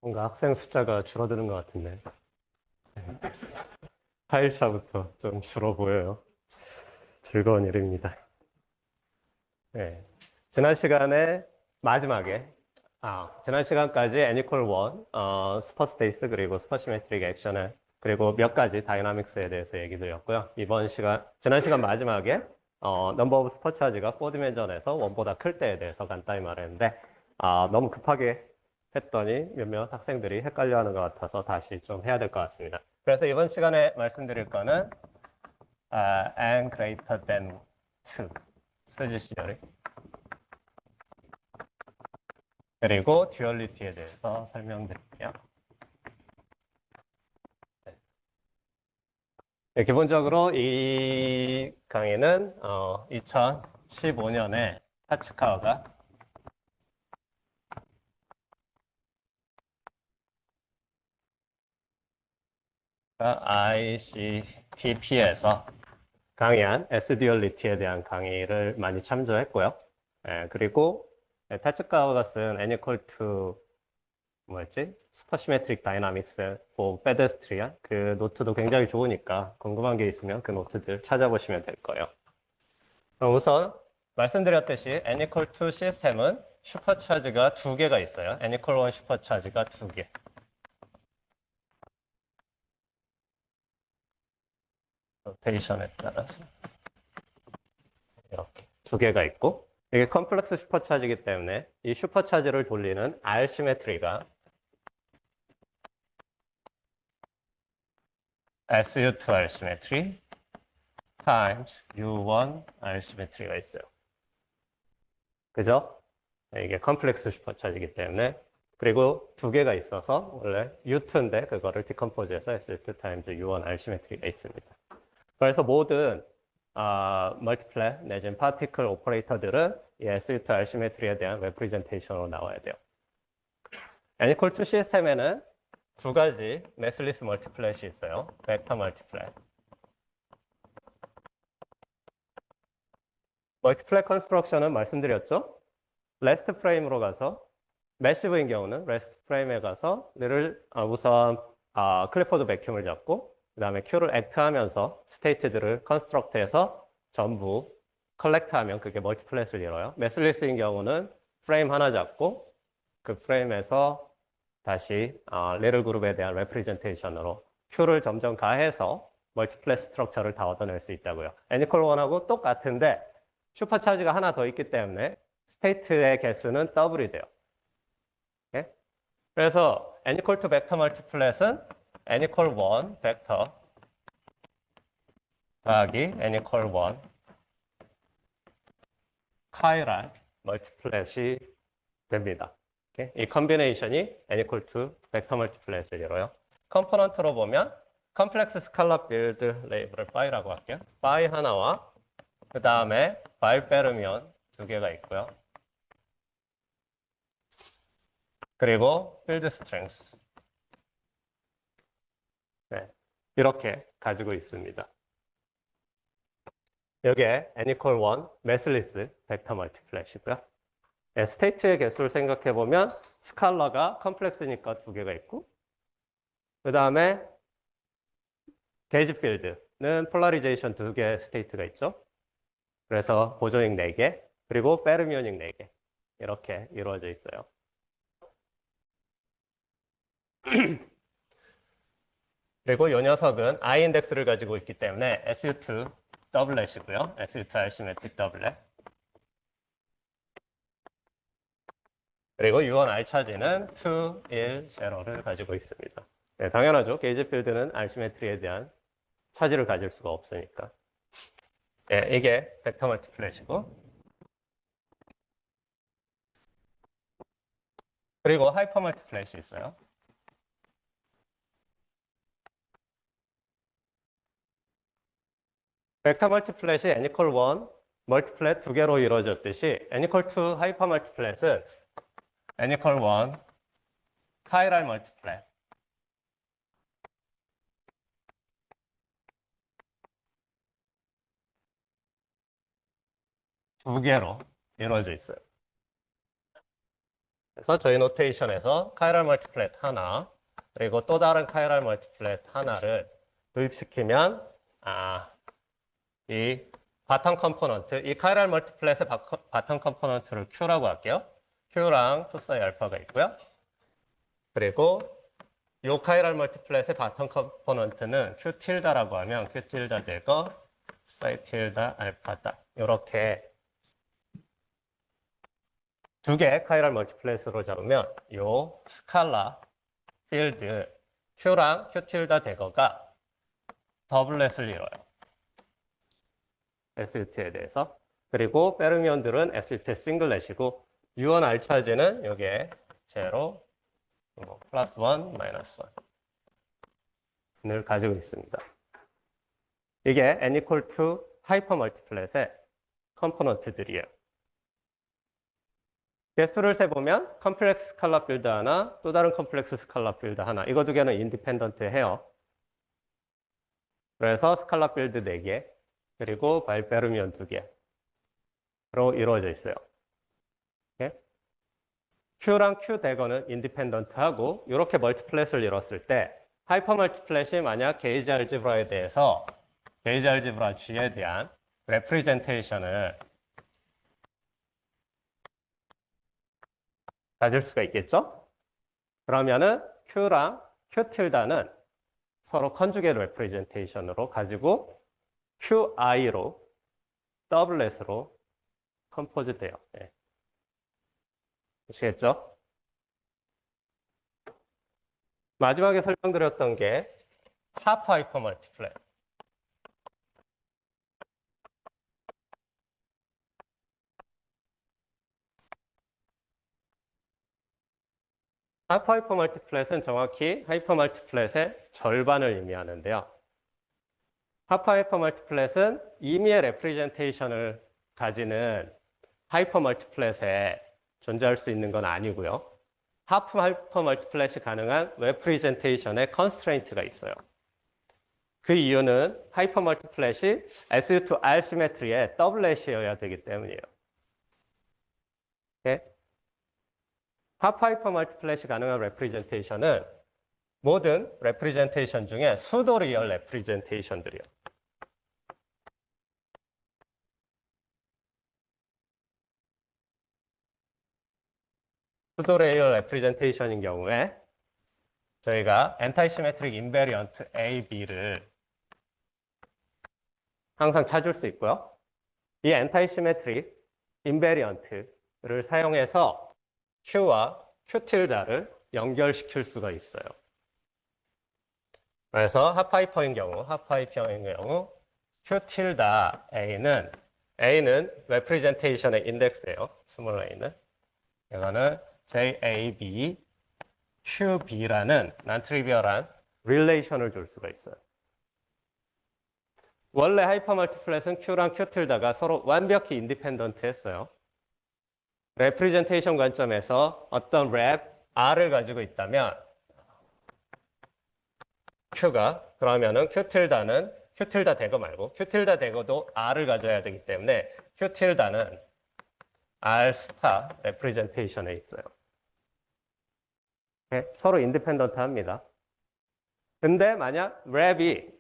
뭔가 학생 숫자가 줄어드는 것 같은데. 4일차부터 좀 줄어 보여요. 즐거운 일입니다. 네. 지난 시간에 마지막에, 지난 시간까지 애니컬 1, 스퍼 스페이스 그리고 스퍼 시메트릭 액션을 그리고 몇 가지 다이나믹스에 대해서 얘기 드렸고요. 지난 시간 마지막에 넘버 오브 스퍼 차지가 4디멘전에서 1보다 클 때에 대해서 간단히 말했는데 너무 급하게 했더니 몇몇 학생들이 헷갈려하는 것 같아서 다시 좀 해야 될 것 같습니다. 그래서 이번 시간에 말씀드릴 거는 n greater than 2 쓰질 시절이 그리고 듀얼리티에 대해서 설명드릴게요. 네, 기본적으로 이 강의는 2015년에 타츠카와가 ICPP에서 강의한 S듀얼리티에 대한 강의를 많이 참조했고요. 그리고 타츠카와가 쓴 N equal to 뭐였지? 슈퍼시메트릭 다이나믹스 for pedestrian 그 노트도 굉장히 좋으니까 궁금한 게 있으면 그 노트들 찾아보시면 될 거예요. 그럼 우선 말씀드렸듯이 N equal to 시스템은 슈퍼차지가 2개가 있어요. N equal 1 슈퍼차지가 2개. 로테이션에 따라서 이렇게 2개가 있고 이게 컴플렉스 슈퍼차지이기 때문에 이 슈퍼차지를 돌리는 R 시메트리가 SU2 R 시메트리 times U1 R 시메트리가 있어요. 그죠? 이게 컴플렉스 슈퍼차지이기 때문에 그리고 2개가 있어서 원래 U2인데 그거를 디컴포즈해서 SU2 times U1 R 시메트리가 있습니다. 그래서 모든 멀티플랫 내지는 파티클 오퍼레이터들은 이 SU2 R 시메트리에 대한 레프리젠테이션으로 나와야 돼요. N equal to 시스템에는 2가지 매슬리스 멀티플랫이 있어요. 벡터 멀티플랫. 멀티플랫 컨스트럭션은 말씀드렸죠? 레스트 프레임으로 가서 매시브인 경우는 레스트 프레임에 가서 우선 클리포드 베큐을 잡고 그 다음에 Q를 액트하면서 스테이트들을 컨스트럭트해서 전부 컬렉트하면 그게 멀티플랫을 이뤄요. 매슬리스인 경우는 프레임 하나 잡고 그 프레임에서 다시 레를 그룹에 대한 레프리젠테이션으로 Q를 점점 가해서 멀티플랫 스트럭처를 다 얻어낼 수 있다고요. 애니컬 1하고 똑같은데 슈퍼차지가 하나 더 있기 때문에 스테이트의 개수는 더블이 돼요. 오케이? 그래서 n equal to 벡터 멀티플랫은 n equal 1 벡터 더하기 n equal 1 카이랄 멀티플랫이 됩니다. 오케이? 이 컨비네이션이 n equal to 벡터 멀티플랫을 이뤄요. 컴포넌트로 보면 컴플렉스 스칼라 빌드 레이블을 바이라고 할게요. 바이 하나와 그 다음에 바이 빼르면 2개가 있고요. 그리고 필드 스트렝스 네, 이렇게 가지고 있습니다. 여기에 n equal 1 매슬리스 벡터 멀티플랫이고요. 네, 스테이트의 개수를 생각해 보면 스칼라가 컴플렉스니까 2개가 있고 그 다음에 게이지 필드는 폴라리제이션 2개 스테이트가 있죠. 그래서 보조닉 4개 그리고 페르미오닉 4개 이렇게 이루어져 있어요. 그리고 이 녀석은 I 인덱스를 가지고 있기 때문에 SU2 더블렛이고요. SU2 알시메트릭 더블렛. 그리고 U1 R 차지는 2, 1, 0를 가지고 있습니다. 네, 당연하죠. 게이지 필드는 알시메트리에 대한 차지를 가질 수가 없으니까. 네, 이게 벡터 멀티플랫이고 그리고 하이퍼 멀티플랫이 있어요. 벡터 멀티플랫이 n equal 1 멀티플랫 2개로 이루어졌듯이 n equal 2 하이퍼 멀티플랫은 n equal 1 카이랄 멀티플랫 2개로 이루어져 있어요. 그래서 저희 노테이션에서 카이럴 멀티플랫 하나, 그리고 또 다른 카이럴 멀티플랫 하나를 도입시키면 이 바텀 컴포넌트, 이 카이럴 멀티플랫의 바텀 컴포넌트를 Q라고 할게요. Q랑 2 사이 알파가 있고요. 그리고 요 카이럴 멀티플랫의 바텀 컴포넌트는 Q 틸다라고 하면 Q 틸다 되고 사이 틸다 알파다. 이렇게 두 개 카이럴 멀티플랫으로 잡으면 요 스칼라 필드 Q랑 Q 틸다 대거가 더블렛을 이뤄요. SUT에 대해서. 그리고 페르미온들은 SUT 싱글렛이고 유언 알차제는 여기에 제로, 플러스 1, 마이너스 1을 가지고 있습니다. 이게 n equal to 하이퍼 멀티플랫의 컴포넌트들이에요. 개수를 세보면 컴플렉스 스칼라 필드 하나, 또 다른 컴플렉스 스칼라 필드 하나. 이거 두 개는 인디펜던트 해요. 그래서 스칼라 필드 4개, 그리고 페르미온 2개로 이루어져 있어요. 오케이? Q랑 Q 대거는 인디펜던트하고 이렇게 멀티플랫을 이뤘을 때 하이퍼 멀티플랫이 만약 게이지 알지브라에 대해서 게이지 알지브라 G에 대한 레프리젠테이션을 가질 수가 있겠죠? 그러면은 Q랑 Q 틸다는 서로 컨주게이트 레프리젠테이션으로 가지고 QI로 더블렛으로 컴포즈 돼요. 네. 아시겠죠? 마지막에 설명드렸던 게 하프 하이퍼 멀티플랫. 하프 하이퍼 멀티플랫은 정확히 하이퍼 멀티플랫의 절반을 의미하는데요. 하프 하이퍼 멀티플랫은 임의의 레프리젠테이션을 가지는 하이퍼 멀티플랫에 존재할 수 있는 건 아니고요. 하프 하이퍼 멀티플랫이 가능한 레프리젠테이션의 컨스트레인트가 있어요. 그 이유는 하이퍼 멀티플랫이 SU2R 시메트리의 더블렛이어야 되기 때문이에요. 오케이? 하프 하이퍼 멀티플랫이 가능한 레프리젠테이션은 모든 레프리젠테이션 중에 수도 리얼 레프리젠테이션들이에요. 수도 리얼 레프리젠테이션인 경우에 저희가 엔타이 시메트릭 인베리언트 A, B를 항상 찾을 수 있고요. 이 엔타이 시메트릭 인베리언트를 사용해서 Q와 Q 틸다를 연결시킬 수가 있어요. 그래서 하프하이퍼인 경우 Q 틸다 A는 레프리젠테이션의 인덱스예요. 스몰 a는. 이거는 JAB, QB라는 난트리비얼한 릴레이션을 줄 수가 있어요. 원래 하이퍼 멀티플랫은 Q랑 Q 틸다가 서로 완벽히 인디펜던트 했어요. 레프리젠테이션 관점에서 어떤 랩 R을 가지고 있다면 Q가 그러면은 Q 틸다 대거 말고 Q 틸다 대거도 R을 가져야 되기 때문에 Q 틸다는 R 스타 레프리젠테이션에 있어요. 네, 서로 인디펜던트 합니다. 근데 만약 랩이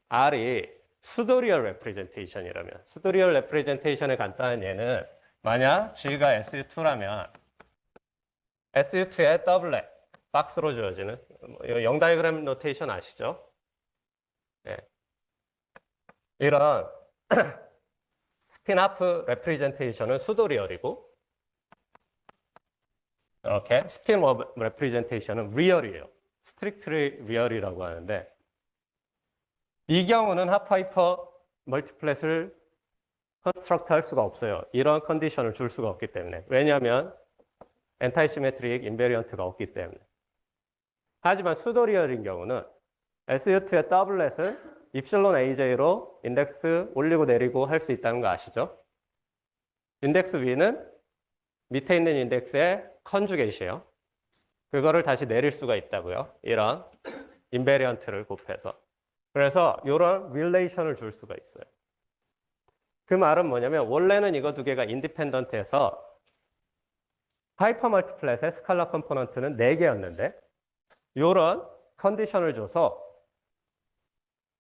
R이 수도리얼 레프리젠테이션이라면 수도리얼 레프리젠테이션의 간단한 예는 만약 G가 SU2라면 SU2의 더블렛 박스로 주어지는 영 다이그램 노테이션 아시죠? 네. 이런 스핀하프 레프리젠테이션은 수도리얼이고 이렇게 스핀 레프리젠테이션은 리얼이에요. 스트릭트리 리얼이라고 하는데 이 경우는 하프하이퍼 멀티플랫을 컨스트럭트 할 수가 없어요. 이런 컨디션을 줄 수가 없기 때문에. 왜냐하면 엔타이 시메트릭 인베리언트가 없기 때문에. 하지만 수도리얼인 경우는 SU2의 더블렛은 입실론 AJ로 인덱스 올리고 내리고 할 수 있다는 거 아시죠? 인덱스 위는 밑에 있는 인덱스의 컨주게이트예요. 그거를 다시 내릴 수가 있다고요. 이런 인베리언트를 곱해서. 그래서 이런 릴레이션을 줄 수가 있어요. 그 말은 뭐냐면 원래는 이거 두 개가 인디펜던트해서 하이퍼 멀티플랫의 스칼라 컴포넌트는 4개였는데 이런 컨디션을 줘서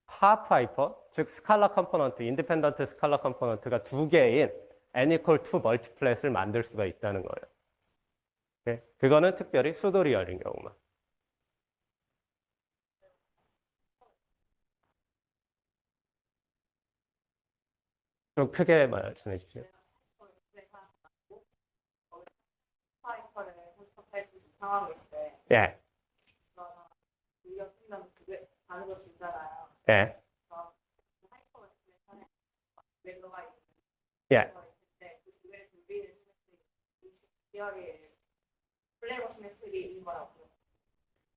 하프 하이퍼, 즉 스칼라 컴포넌트, 인디펜던트 스칼라 컴포넌트가 2개인 n equal to 멀티플랫을 만들 수가 있다는 거예요. 오케이? 그거는 특별히 수도 리얼인 경우만. 좀 크게 말씀해 주십시오. 예. 예. 예.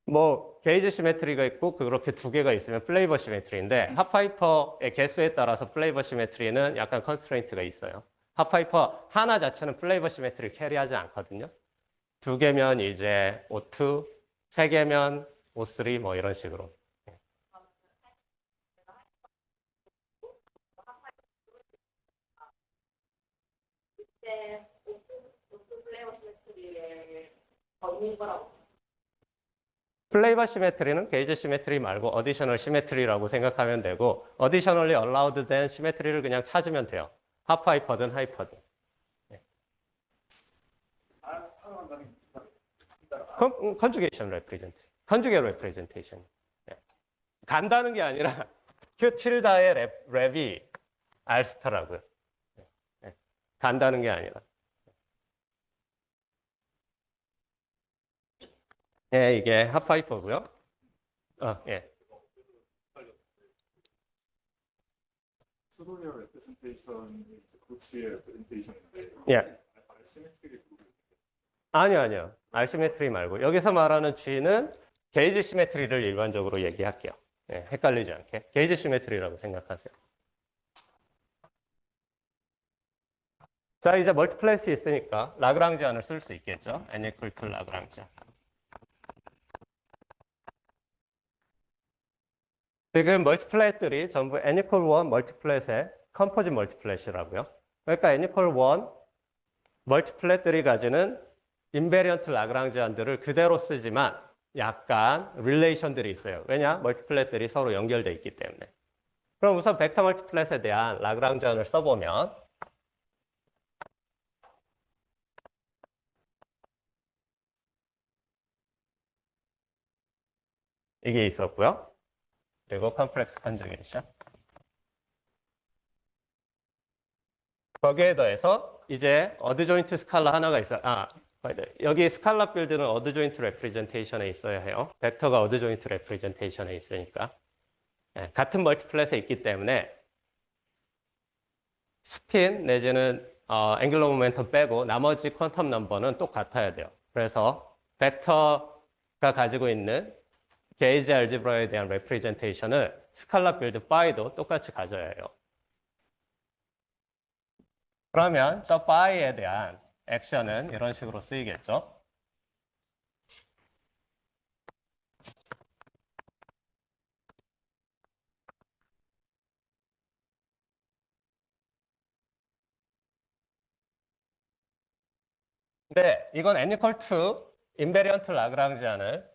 뭐 게이지 시메트리가 있고 그렇게 2개가 있으면 플레이버 시메트리인데 하파이퍼의 개수에 따라서 플레이버 시메트리는 약간 컨스트레인트가 있어요. 하파이퍼 하나 자체는 플레이버 시메트리를 캐리하지 않거든요. 2개면 이제 O2, 3개면 O3 뭐 이런 식으로. 플레이버 시메트리는 게이지 시메트리 말고 어디셔널 시메트리라고 생각하면 되고 어디셔널리 얼라우드 된 시메트리를 그냥 찾으면 돼요. 하프 하이퍼든 하이퍼든. 컨주게이션 레프리젠트. 컨주게 레프리젠테이션. 간다는 게 아니라 q 틸다의 랩이 알스터라고요. 간다는 게 아니라. 네, 이게 하파이퍼고요. 예. 수도리얼 레프레젠테이션 그룹스의 레프레젠테이션인데 예. 알시메트리 아니요. 알시메트리 말고. 여기서 말하는 G는 게이지 시메트리를 일반적으로 얘기할게요. 예, 헷갈리지 않게. 게이지 시메트리라고 생각하세요. 자, 이제 멀티플랫이 있으니까 라그랑지안을 쓸 수 있겠죠. n equal to 라그랑지안. 지금 멀티플랫들이 전부 n equal 1 멀티플랫의 컴포짓 멀티플랫이라고요. 그러니까 n equal 1 멀티플랫들이 가지는 인베리언트 라그랑지안들을 그대로 쓰지만 약간 릴레이션들이 있어요. 왜냐? 멀티플랫들이 서로 연결되어 있기 때문에. 그럼 우선 벡터 멀티플랫에 대한 라그랑지안을 써보면 이게 있었고요. 그리고 컴플렉스 컨주게이션. 거기에 더해서 이제 어드 조인트 스칼라 하나가 있어요. 여기 스칼라 필드는 어드 조인트 레프리젠테이션에 있어야 해요. 벡터가 어드 조인트 레프리젠테이션에 있으니까. 네, 같은 멀티플랫에 있기 때문에 스핀 내지는 앵귤러 모멘텀 빼고 나머지 퀀텀 넘버는 똑같아야 돼요. 그래서 벡터가 가지고 있는 게이지 알지브라에 대한 레프리젠테이션을 스칼라 필드 파이도 똑같이 가져야 해요. 그러면 저 파이에 대한 액션은 이런 식으로 쓰이겠죠. 근데 이건 n equal to 인베리언트 라그랑지안을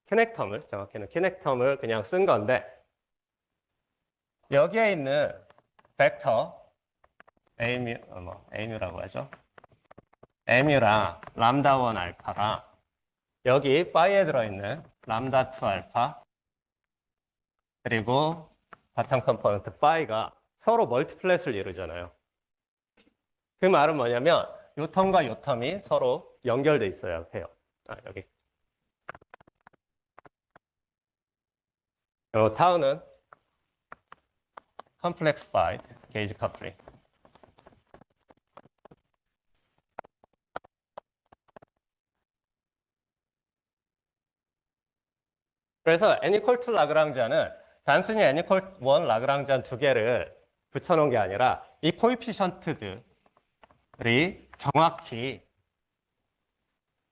키넥텀을 정확히는 키넥텀을 그냥 쓴 건데 여기에 있는 벡터 A뮤라고 하죠. M유랑 람다1 알파랑 여기 파이에 들어있는 람다2 알파 그리고 바탕 컴포넌트 파이가 서로 멀티플랫을 이루잖아요. 그 말은 뭐냐면 요 텀과 요 텀이 서로 연결돼 있어야 해요. 여기. 요 타우는 컴플렉스 파이 게이지 커플링. 그래서 n equal to 라그랑지안은 단순히 n equal 1 라그랑지안 2개를 붙여놓은 게 아니라 이 코에피션트들이 정확히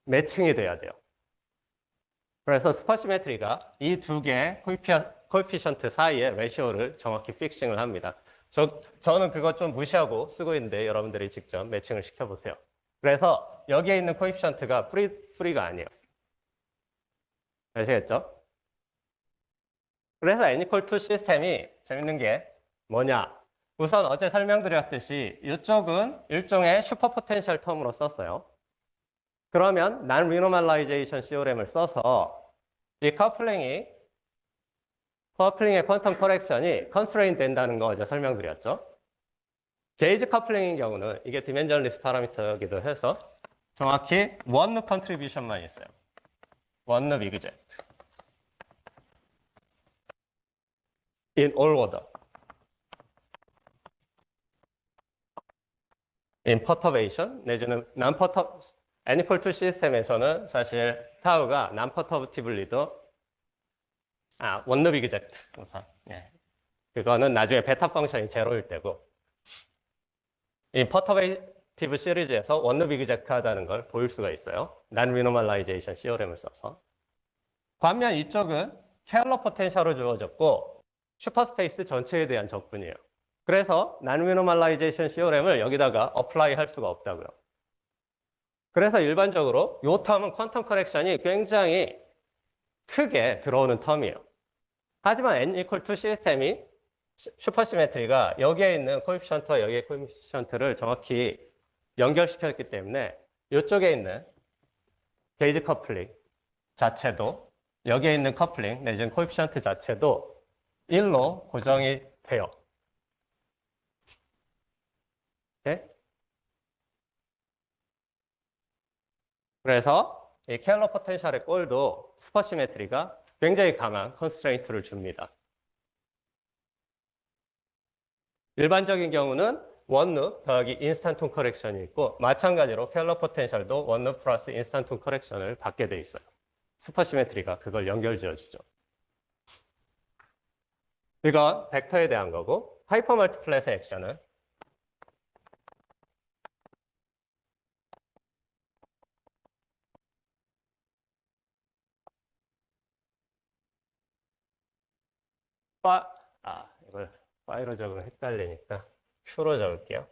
매칭이 돼야 돼요. 그래서 스퍼시메트리가 이 2개 코에피션트 사이의 레시오를 정확히 픽싱을 합니다. 저는 그거 좀 무시하고 쓰고 있는데 여러분들이 직접 매칭을 시켜보세요. 그래서 여기에 있는 코에피션트가 프리가 아니에요. 아시겠죠? 그래서 n equal to 시스템이 재밌는 게 뭐냐? 우선 어제 설명드렸듯이 이쪽은 일종의 슈퍼 포텐셜 텀으로 썼어요. 그러면 난 리노멀라이제이션 시오렘을 써서 이 커플링의 퀀텀 커렉션이 컨스트레인 된다는 거 어제 설명드렸죠. 게이지 커플링인 경우는 이게 디멘전리스 파라미터이기도 해서 정확히 원룹 컨트리뷰션만 있어요. 원룹 이그젝트. In all order. in perturbation 내지는 n equal to 시스템에서는 사실 타우가 non-perturbatively도 원룸 이그젝트 우선 그거는 나중에 베타 펑션이 제로일 때고 이 퍼터베이티브 시리즈에서 원룸 이그젝트 하다는 걸 보일 수가 있어요. non renormalization 시오렘을 써서. 반면 이쪽은 케일러 포텐셜로 주어졌고 슈퍼스페이스 전체에 대한 적분이에요. 그래서 non renormalization 시오렘을 여기다가 어플라이 할 수가 없다고요. 그래서 일반적으로 이 텀은 퀀텀 커렉션이 굉장히 크게 들어오는 텀이에요. 하지만 n equal to 시스템이 슈퍼시메트리가 여기에 있는 코에피션트와 여기의 코에피션트를 정확히 연결시켰기 때문에 이쪽에 있는 게이지 커플링 자체도 여기에 있는 커플링 내지는 코에피션트 자체도 1로 고정이 돼요. 오케이? 그래서 이 켈러 포텐셜의 꼴도 슈퍼시메트리가 굉장히 강한 컨스트레인트를 줍니다. 일반적인 경우는 원룹 더하기 인스탄톤 커렉션이 있고 마찬가지로 켈러 포텐셜도 원룹 플러스 인스탄톤 커렉션을 받게 돼 있어요. 슈퍼시메트리가 그걸 연결 지어주죠. 이건 벡터에 대한 거고 하이퍼 멀티플렛의 액션은 이걸 파이로 적으면 헷갈리니까 Q로 적을게요.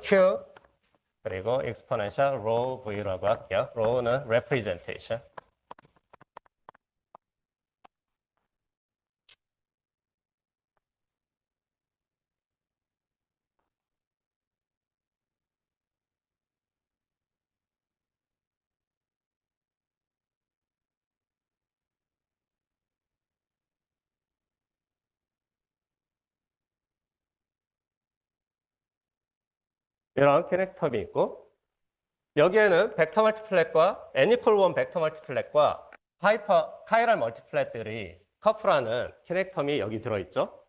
Q 그리고 exponential rho V라고 할게요. rho는 representation. 이런 키넥텀이 있고 여기에는 벡터 멀티플랫과 애니콜1 벡터 멀티플랫과 하이퍼 카이럴 멀티플랫들이 커플하는 키넥텀이 여기 들어있죠.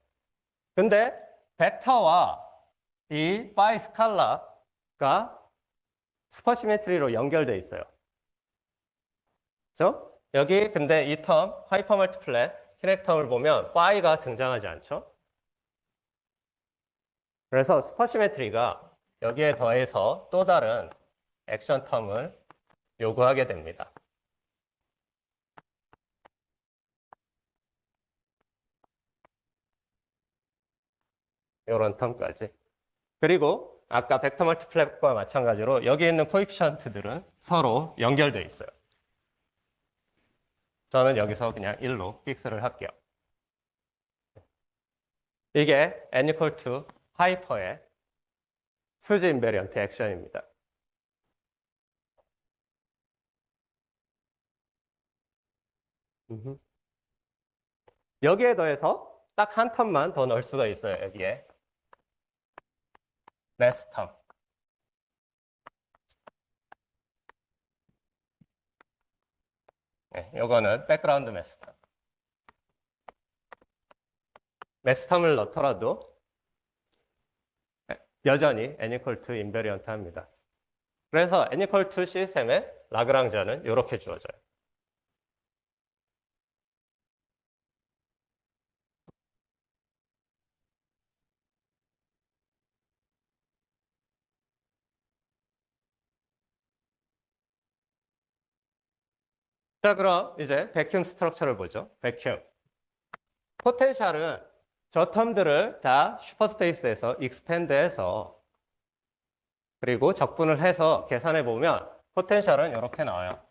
근데 벡터와 이 파이 스칼라가 슈퍼시메트리로 연결돼 있어요. 그렇죠? 여기 근데 이 텀 하이퍼 멀티플랫 키넥텀을 보면 파이가 등장하지 않죠. 그래서 슈퍼시메트리가 여기에 더해서 또 다른 액션 텀을 요구하게 됩니다. 이런 텀까지. 그리고 아까 벡터 멀티플랫과 마찬가지로 여기 있는 코에피션트들은 서로 연결되어 있어요. 저는 여기서 그냥 1로 픽스를 할게요. 이게 n equal to 하이퍼의 수지 인베리언트 액션입니다. 여기에 더해서 딱 한 텀만 더 넣을 수가 있어요. 여기에 레스 텀. 요거는 백그라운드 매스 텀. 매스 텀을 넣더라도 여전히 n equal to 인베리언트 합니다. 그래서 n equal to 시스템의 라그랑지아는 이렇게 주어져요. 자, 그럼 이제 백큐um 스트럭처를 보죠. 백큐um. 포텐셜은 저 텀들을 다 슈퍼스페이스에서 익스펜드해서 그리고 적분을 해서 계산해 보면 포텐셜은 이렇게 나와요.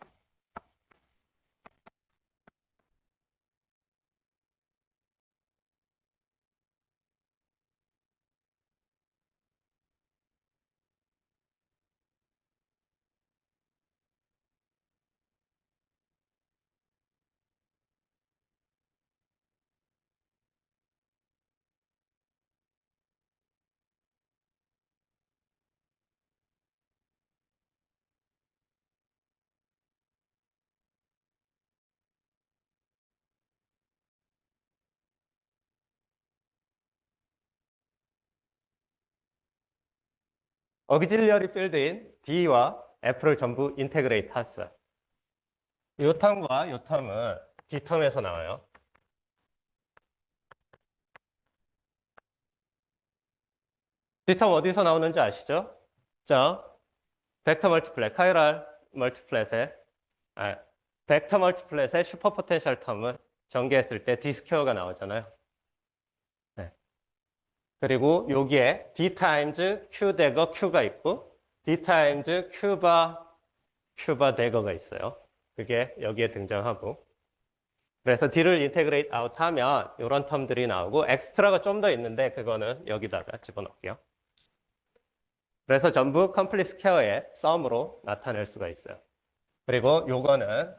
auxiliary 필드인 D와 F를 전부 인테그레이트 했어요. 이 텀과 이 텀은 D텀에서 나와요. D텀 어디서 나오는지 아시죠? 자, 벡터 멀티플랫, 카이랄 멀티플랫의 벡터 멀티플랫의 슈퍼 포텐셜 텀을 전개했을 때 D 스퀘어가 나오잖아요. 네. 그리고 여기에 D 타임즈 Q 대거 Q가 있고 D 타임즈 Q바 대거가 있어요. 그게 여기에 등장하고 그래서 D를 인테그레이트 아웃 하면 이런 텀들이 나오고 엑스트라가 좀 더 있는데 그거는 여기다가 집어넣을게요. 그래서 전부 컴플리트 스퀘어의 썸으로 나타낼 수가 있어요. 그리고 요거는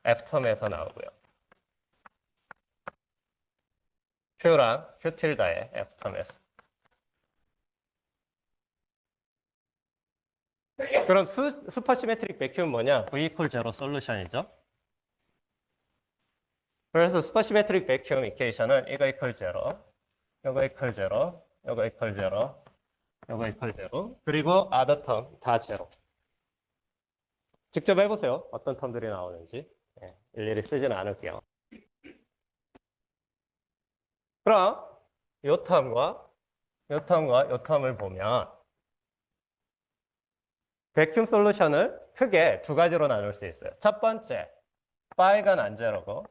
F텀에서 나오고요. Q랑 Q 틸다의 F텀에서. 그럼 슈퍼시메트릭 백큐는 뭐냐? V 이퀄 제로 솔루션이죠. 그래서 슈퍼시메트릭 백큐 이퀘이션은 이거 이퀄 제로, 이거 이퀄 제로, 이거 이퀄 제로, 이거 이퀄 제로, 그리고 아더 텀 다 제로. 직접 해보세요. 어떤 텀들이 나오는지. 네, 일일이 쓰지는 않을게요. 그럼 요 텀과 요 텀과 요 텀을 보면 백큐 솔루션을 크게 두 가지로 나눌 수 있어요. 첫 번째, 파이가 난제로고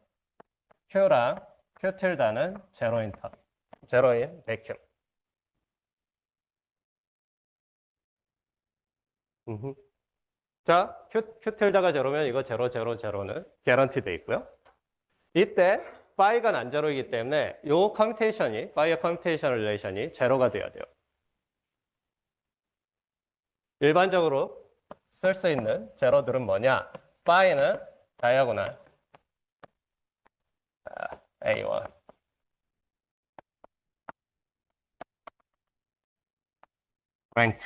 Q랑 Q 틸다는 제로인 텀, 제로인 백큐. 자, Q 틸다가 제로면 이거 제로, 제로, 제로는 개런티 돼 있고요. 이때 파이가 난제로이기 때문에 요 커뮤테이션이, 파이의 커뮤테이션 릴레이션이 제로가 돼야 돼요. 일반적으로 쓸 수 있는 제로들은 뭐냐? 파이는 다이아고널 A1 랭크.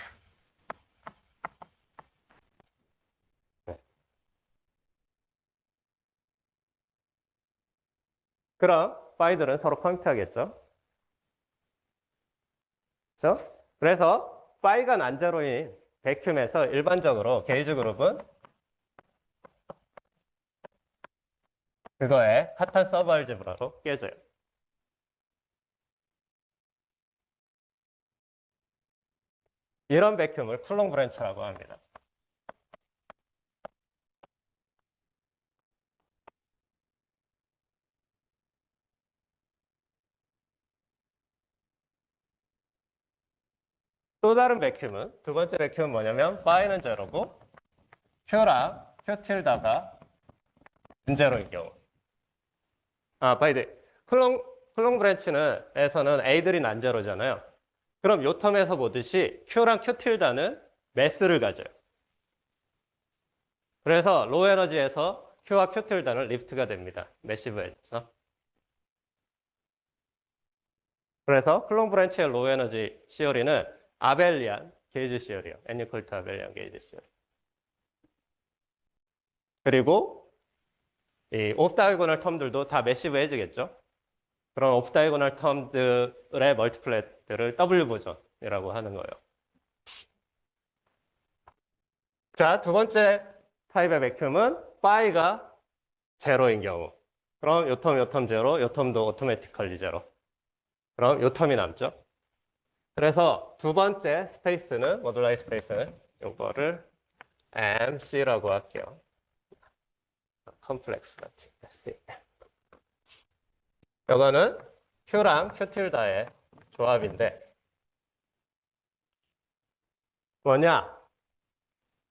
그럼 파이들은 서로 커뮤트 하겠죠? 그렇죠? 그래서 파이가 난제로인 백큐에서 일반적으로 게이지 그룹은 그거에 카탄 서브 알제브라로 깨져요. 이런 백큐을 쿨롱 브랜치라고 합니다. 또 다른 백큐은 두 번째 백큐는 뭐냐면 파이는 제로고 Q랑 Q 틸다가 은제로인 경우. 바이드. 쿨롱 브랜치는 에서는 A들이 난제로잖아요. 그럼 요 텀에서 보듯이 Q랑 Q 틸다는 매스를 가져요. 그래서 로우 에너지에서 Q와 Q 틸다는 리프트가 됩니다. 매시브 엣에서. 그래서 쿨롱 브랜치의 로우 에너지 시어리는 아벨리안 게이지 시어리요. N=to 아벨리안 게이지 시어리. 그리고 이 오프 다이고널 텀들도 다 매시브 엣이겠죠. 그런 오프 다이고널 텀들의 멀티플랫들을 W 버전이라고 하는 거예요. 자, 두 번째 타입의 백큐은 파이가 제로인 경우. 그럼 요 텀 제로, 요 텀도 오토매티컬리 제로. 그럼 요 텀이 남죠. 그래서 두 번째 스페이스는, 모듈라이 스페이스는 요거를 MC라고 할게요. 컴플렉스 같은 C. 요거는 Q랑 Q 틸다의 조합인데 뭐냐?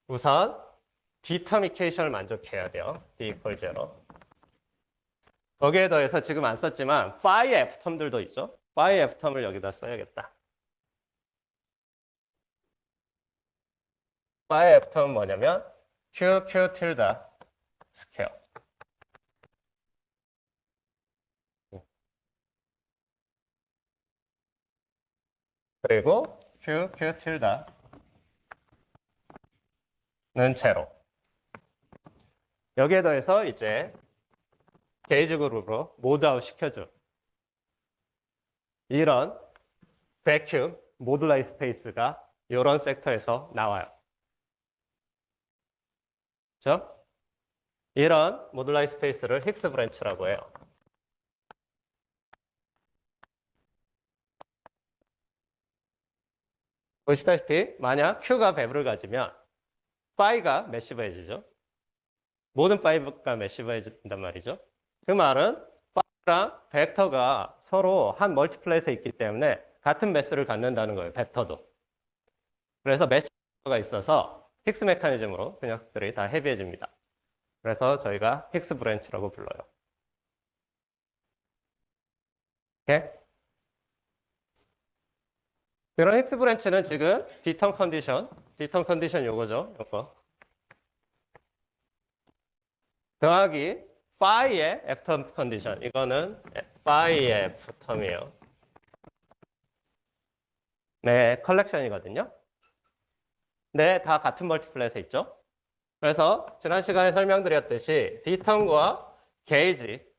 우선 디터미케이션을 만족해야 돼요. D equal 0. 거기에 더해서 지금 안 썼지만 phi f 텀들도 있죠. phi f 텀을 여기다 써야겠다. phi f 텀은 뭐냐면 Q 틸다 스퀘어. 그리고 Q 틸다는 제로. 여기에 더해서 이제 게이지 그룹으로 모드 아웃 시켜줘. 이런 베큐 모듈라이 스페이스가 이런 섹터에서 나와요. 그렇죠? 이런 모듈라이 스페이스를 힉스 브랜치라고 해요. 보시다시피 만약 Q가 배브를 가지면 파이가 매시브해지죠. 모든 파이가 매시브해진단 말이죠. 그 말은 파이랑 벡터가 서로 한 멀티플레이스에 있기 때문에 같은 매스를 갖는다는 거예요. 벡터도. 그래서 매시브가 있어서 힉스 메커니즘으로 그 녀석들이 다 헤비해집니다. 그래서 저희가 힉스 브랜치라고 불러요. 오케이? 이런 힉스 브랜치는 지금 디텀 컨디션 요거죠. 요거. 더하기 파이의 F텀 컨디션. 이거는 파이의 F텀이에요. 네, 컬렉션이거든요. 네, 다 같은 멀티플레이스에 있죠. 그래서 지난 시간에 설명드렸듯이 D텀과 게이지,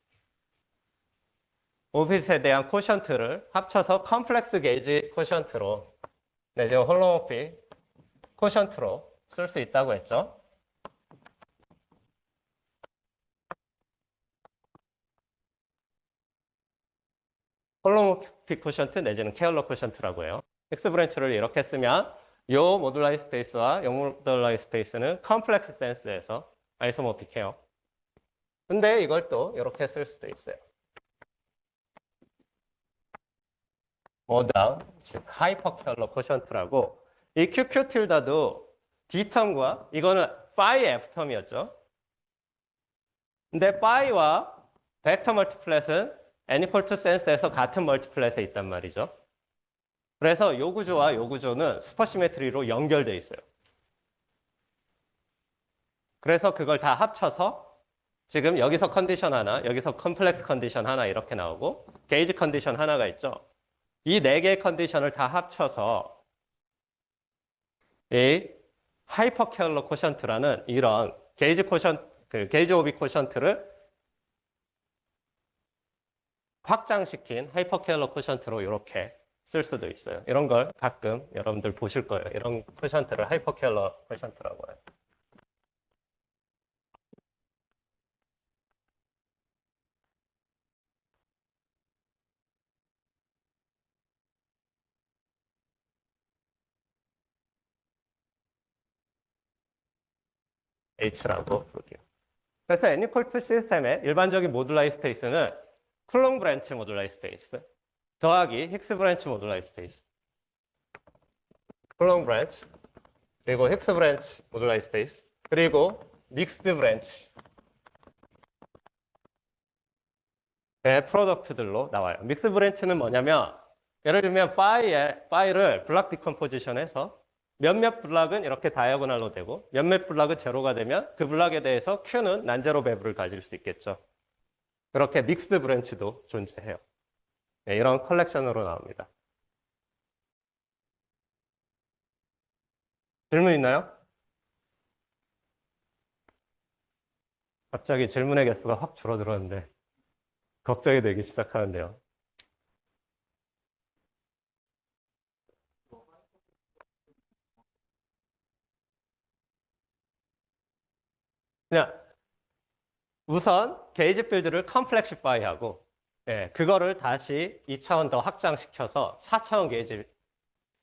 오핏에 대한 코션트를 합쳐서 컴플렉스 게이지 코션트로 내지는 홀로모피 코션트로 쓸 수 있다고 했죠. 홀로모피 코션트 내지는 케일러 코션트라고 해요. X 브랜치를 이렇게 쓰면 요 모듈라이 스페이스와 요 모듈라이 스페이스는 컴플렉스 센스에서 아이소모픽해요. 근데 이걸 또 이렇게 쓸 수도 있어요. 모다운 하이퍼케일러 코션트라고 이 QQ 틸다도 D텀과 이거는 파이 F텀이었죠. 근데 파이와 벡터 멀티플랫은 n equal to sense에서 같은 멀티플랫에 있단 말이죠. 그래서 요 구조와 요 구조는 슈퍼시메트리로 연결돼 있어요. 그래서 그걸 다 합쳐서 지금 여기서 컨디션 하나, 여기서 컴플렉스 컨디션 하나 이렇게 나오고 게이지 컨디션 하나가 있죠. 이 네 개의 컨디션을 다 합쳐서 이 하이퍼케일러 코션트라는 이런 게이지 게이지 오비 코션트를 확장시킨 하이퍼케일러 코션트로 이렇게 쓸 수도 있어요. 이런 걸 가끔 여러분들 보실 거예요. 이런 코션트를 하이퍼케일러 코션트라고 해요. H라고 부르게요. 그래서 애니컬트 시스템의 일반적인 모듈라이 스페이스는 쿨롱 브랜치 모듈라이 스페이스 더하기 힉스 브랜치 모듈라이 스페이스 쿨롱 브랜치 그리고 힉스 브랜치 모듈라이 스페이스 그리고 믹스드 브랜치 의 프로덕트들로 나와요. 믹스 브랜치는 뭐냐면 예를 들면 파이를 블락 디컴포지션해서 몇몇 블락은 이렇게 다이어고널로 되고 몇몇 블락은 제로가 되면 그 블락에 대해서 Q는 난제로 배브를 가질 수 있겠죠. 그렇게 믹스드 브랜치도 존재해요. 네, 이런 컬렉션으로 나옵니다. 질문 있나요? 갑자기 질문의 개수가 확 줄어들었는데 걱정이 되기 시작하는데요. 그냥 우선 게이지 필드를 컴플렉시파이하고 그거를 다시 2차원 더 확장시켜서 4차원 게이지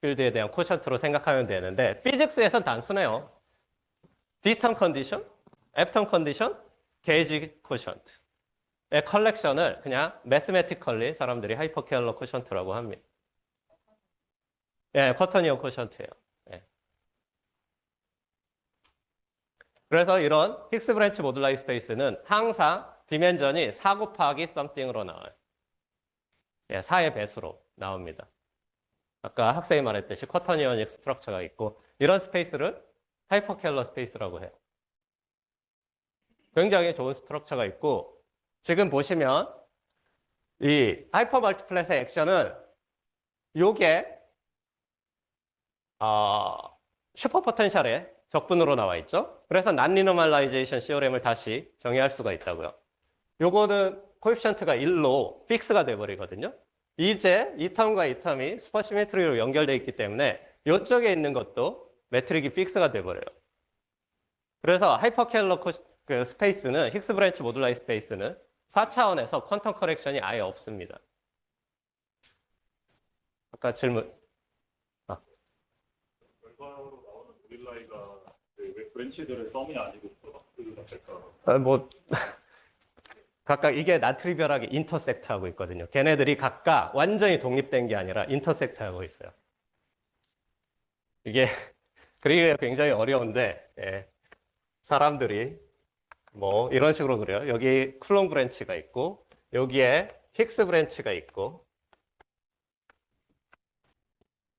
필드에 대한 코션트로 생각하면 되는데 피직스에선 단순해요. D텀 컨디션, F텀 컨디션, 게이지 코션트. 컬렉션을 그냥 매스매티컬리 사람들이 하이퍼케일러 코션트라고 합니다. 예, 쿼터니온 코션트예요. 예. 그래서 이런 힉스 브랜치 모듈라이 스페이스는 항상 디멘전이 4 곱하기 썸띵으로 나와요. 예, 4의 배수로 나옵니다. 아까 학생이 말했듯이 쿼터니오닉 스트럭처가 있고 이런 스페이스를 하이퍼케일러 스페이스라고 해요. 굉장히 좋은 스트럭처가 있고 지금 보시면 이 하이퍼 멀티플렛의 액션은 요게 슈퍼 포텐셜의 적분으로 나와 있죠. 그래서 난리노멀라이제이션 시오렘을 다시 정의할 수가 있다고요. 요거는 코에피션트가 1로 픽스가 돼버리거든요. 이제 이 텀과 이 텀이 슈퍼시메트리로 연결되어 있기 때문에 이쪽에 있는 것도 매트릭이 픽스가 돼버려요. 그래서 하이퍼케일러 그 스페이스는 힉스 브랜치 모듈라이 스페이스는 4차원에서 퀀텀 커렉션이 아예 없습니다. 아까 질문. 결과로 나오는 모듈라이가 왜 브랜치들의 썸이 아니고 프로덕트가 될까? 뭐 각각 이게 나트리별하게 인터섹트하고 있거든요. 걔네들이 각각 완전히 독립된 게 아니라 인터섹트하고 있어요. 이게 그리기가 굉장히 어려운데 예. 사람들이 뭐 이런 식으로 그래요. 여기 쿨롱 브랜치가 있고 여기에 힉스 브랜치가 있고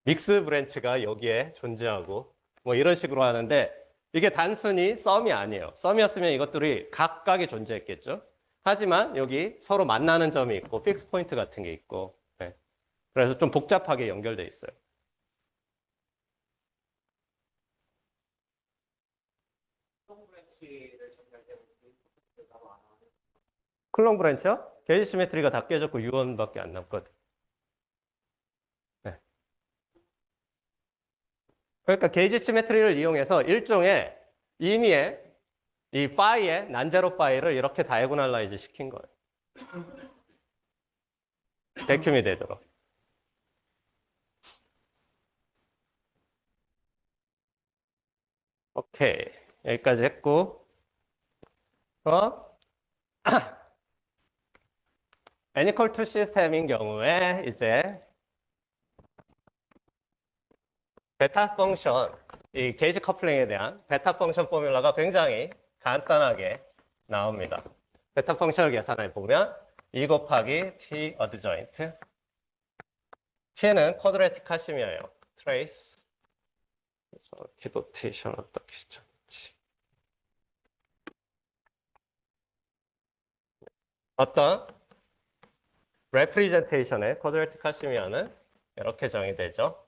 믹스 브랜치가 여기에 존재하고 뭐 이런 식으로 하는데 이게 단순히 썸이 아니에요. 썸이었으면 이것들이 각각이 존재했겠죠. 하지만 여기 서로 만나는 점이 있고 픽스 포인트 같은 게 있고 네. 그래서 좀 복잡하게 연결돼 있어요. 쿨롱 브랜치요? 게이지 시메트리가 다 깨졌고 유언밖에 안 남거든. 네. 그러니까 게이지 시메트리를 이용해서 일종의 임의의 이 파이의 난제로 파이를 이렇게 다이고널라이즈 시킨 거예요. 백큐이 되도록. 오케이. 여기까지 했고. 애니컬2 시스템인 경우에 이제 베타 펑션, 이 게이지 커플링에 대한 베타 펑션 포뮬러가 굉장히 간단하게 나옵니다. 베타 펑션을 계산해 보면 2 곱하기 t 어드조인트 t는 쿼드레틱 카시미어예요. 트레이스 기도테이션 어떻게 시작했지? 어떤 레프리젠테이션의 쿼드레틱 카시미어는 이렇게 정의되죠.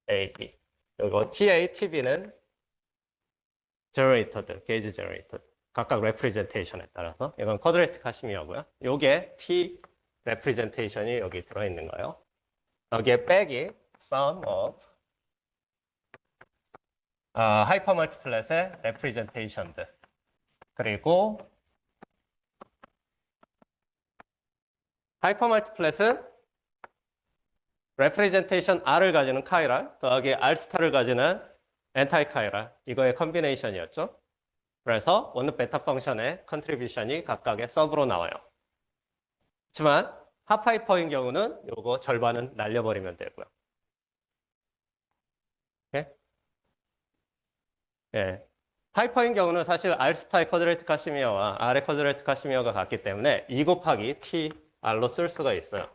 AB. 이거 TA, TB는 제너레이터들, 게이지 제너레이터. 각각 레프리젠테이션에 따라서 이건 쿼드레틱 카시미어고요. 요게 T 레프리젠테이션이 여기 들어있는 거예요. 여기에 빼기 sum of 하이퍼 멀티플렛의 레프리젠테이션들. 그리고 하이퍼 멀티플렛은 레프리젠테이션 R을 가지는 카이랄 더하기 R 스타를 가지는 엔타이 카이랄 이거의 컨비네이션이었죠. 그래서 원룸 베타 펑션의 컨트리뷰션이 각각의 서브로 나와요. 하지만 하프하이퍼인 경우는 요거 절반은 날려버리면 되고요. 오케이? 예. 하이퍼인 경우는 사실 R 스타의 쿼드레틱 카시미어와 R의 쿼드레틱 카시미어가 같기 때문에 2 곱하기 T R로 쓸 수가 있어요.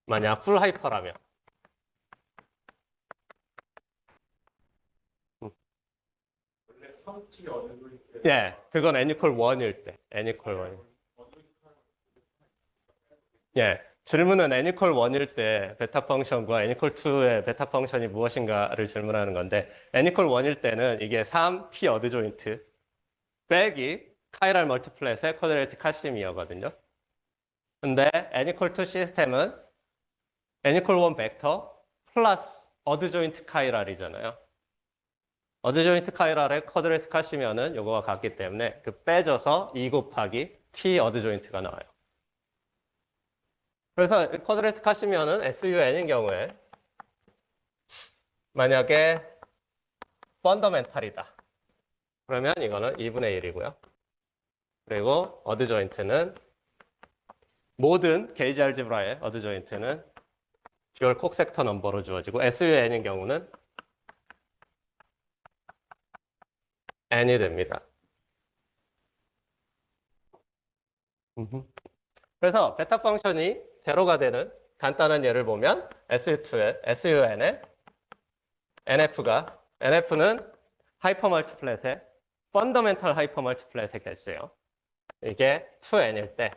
만약 풀 하이퍼라면. 원래 3T 어느 정도 예, 그건 n=1일 때. n=1. 예, 질문은 n=1일 때 베타 펑션과 n=2의 베타 펑션이 무엇인가를 질문하는 건데 n=1일 때는 이게 3t 어드 조인트 빼기 카이랄 멀티플렛의 쿼드레틱 카시미어거든요. 근데 n=2 시스템은 n=1 벡터 플러스 어드 조인트 카이랄이잖아요. 어드 조인트 카이랄의 쿼드레틱 카시미어는 요거와 같기 때문에 그 빼져서 2 곱하기 t 어드 조인트가 나와요. 그래서 쿼드래틱 하시면은 SUN인 경우에 만약에 펀더멘탈이다. 그러면 이거는 2분의 1이고요. 그리고 어드 조인트는 모든 게이지 알지브라의 어드 조인트는 듀얼 콕섹터 넘버로 주어지고 SUN인 경우는 n이 됩니다. 그래서 베타 펑션이 제로가 되는 간단한 예를 보면 SUN의 NF는 하이퍼멀티플랫의 펀더멘탈 하이퍼멀티플랫의 개수예요. 이게 2n일 때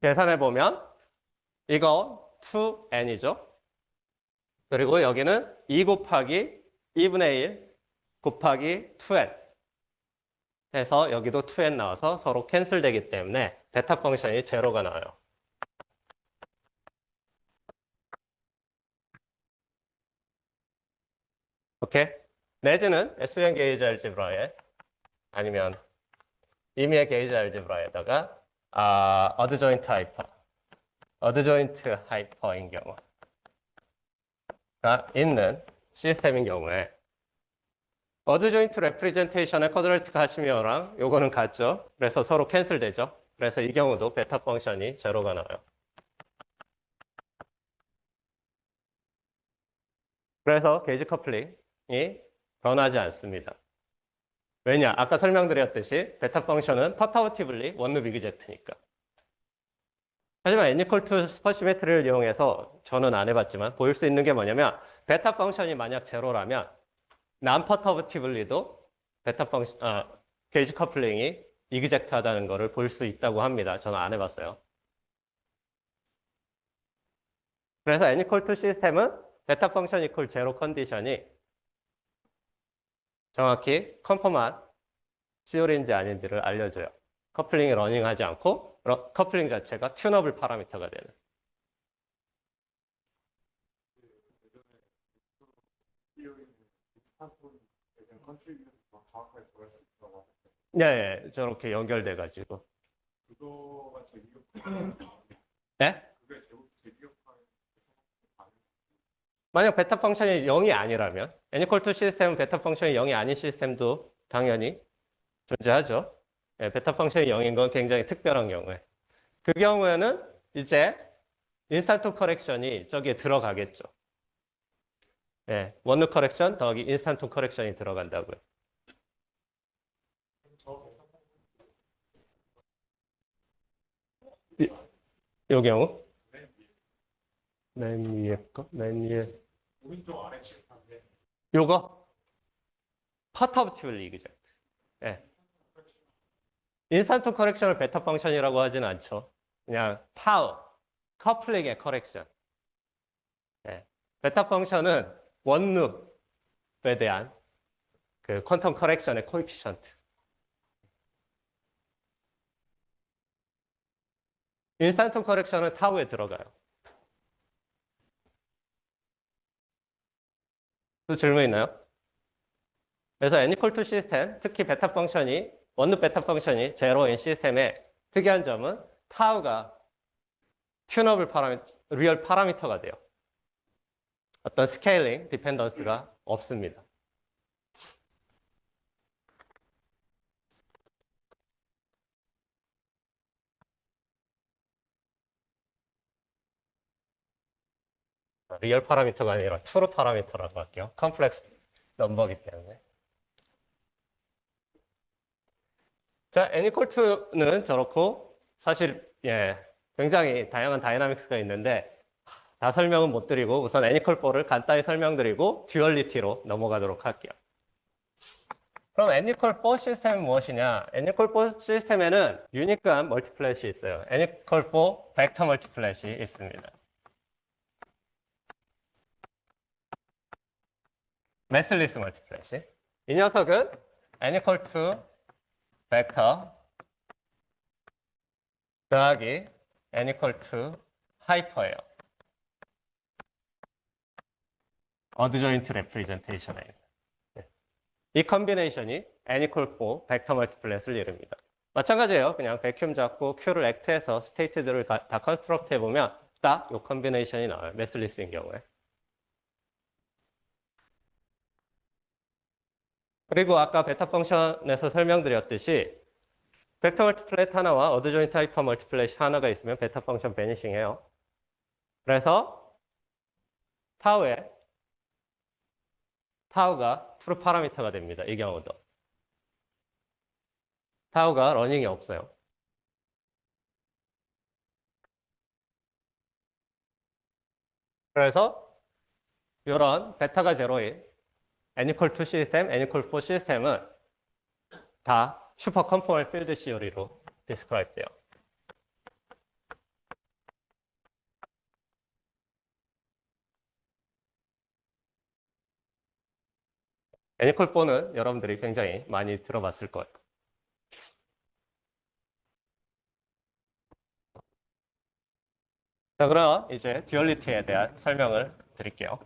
계산해 보면 이거 2n이죠. 그리고 여기는 2 곱하기 2분의 1 곱하기 2n 해서 여기도 2n 나와서 서로 캔슬되기 때문에 베타 펑션이 제로가 나와요. 오케이? 내지는 SUN 게이지 알지브라에 아니면 임의의 게이지 알지브라에다가 어드 조인트 하이퍼인 경우가 있는 시스템인 경우에 어드 조인트 레프리젠테이션의 쿼드래틱 하시면랑 요거는 같죠. 그래서 서로 캔슬되죠. 그래서 이 경우도 베타 펑션이 제로가 나와요. 그래서 게이지 커플링이 변하지 않습니다. 왜냐? 아까 설명드렸듯이 베타 펑션은 퍼터버티블리 원루프 이그젝트니까. 하지만 n=2 스퍼시메트리를 이용해서 저는 안 해봤지만 보일 수 있는 게 뭐냐면 베타 펑션이 만약 제로라면 난퍼터버티블리도 게이지 커플링이 이그젝트하다는 것을 볼 수 있다고 합니다. 저는 안 해봤어요. 그래서 n=2 시스템은 베타 펑션 이퀄 제로 컨디션이 정확히 컨펌한 CO인지 아닌지를 알려줘요. 커플링이 러닝하지 않고 커플링 자체가 튠어블 파라미터가 되는. 네, 저렇게 연결돼가지고. 그거가 제기업 네? 그게 제기업 만약 베타 펑션이 0이 아니라면 n=2 시스템은 베타 펑션이 0이 아닌 시스템도 당연히 존재하죠. 네, 베타 펑션이 0인 건 굉장히 특별한 경우에. 그 경우에는 이제 인스턴트 커렉션이 저기에 들어가겠죠. 네, 원루 커렉션 더하기 인스턴트 커렉션이 들어간다고요. 이 경우? 맨 위에 거? 맨 위에. 오른쪽 아래 칠판에 요거? 퍼터버티블 이그젝트. 예. 인스턴트 커렉션을 베타 펑션이라고 하진 않죠. 그냥 타우, 커플링의 커렉션. 예. 베타 펑션은 원루프에 대한 그 퀀텀 커렉션의 코에피션트. 인스턴트 커렉션은 타우에 들어가요. 또 질문 있나요? 그래서 n=2 시스템, 특히 베타 펑션이 원루 베타 펑션이 제로인 시스템의 특이한 점은 타우가 튠어블 리얼 파라미터가 돼요. 어떤 스케일링 디펜던스가 없습니다. 리얼 파라미터가 아니라 트루 파라미터라고 할게요. 컴플렉스 넘버이기 때문에. 자, n=2는 저렇고 사실 굉장히 다양한 다이나믹스가 있는데 다 설명은 못 드리고 우선 n=4를 간단히 설명드리고 듀얼리티로 넘어가도록 할게요. 그럼 n=4 시스템은 무엇이냐? n=4 시스템에는 유니크한 멀티플랫이 있어요. n=4 벡터 멀티플랫이 있습니다. 매슬리스 멀티플랫이. 이 녀석은 n=2 벡터 더하기 n=2 하이퍼예요. 어드 조인트 레프리젠테이션에 이 컨비네이션이 n=4 벡터 멀티플랫을 이룹니다. 마찬가지예요. 그냥 베큐um 잡고 Q를 액트해서 스테이트들을 다 컨스트럭트 해보면 딱 이 컨비네이션이 나와요. 매슬리스인 경우에. 그리고 아까 베타 펑션에서 설명드렸듯이 벡터 멀티플렛 하나와 어드 조인트 하이퍼 멀티플렛 하나가 있으면 베타 펑션 베니싱 해요. 그래서 타우가 트루 파라미터가 됩니다. 이 경우도. 타우가 러닝이 없어요. 그래서 이런 베타가 제로인 n equal to 시스템, n equal for 시스템은 다 슈퍼 컴포널 필드 시오리로 디스크라이브 돼요. n equal for는 여러분들이 굉장히 많이 들어봤을 거예요. 자, 그럼 이제 듀얼리티에 대한 설명을 드릴게요.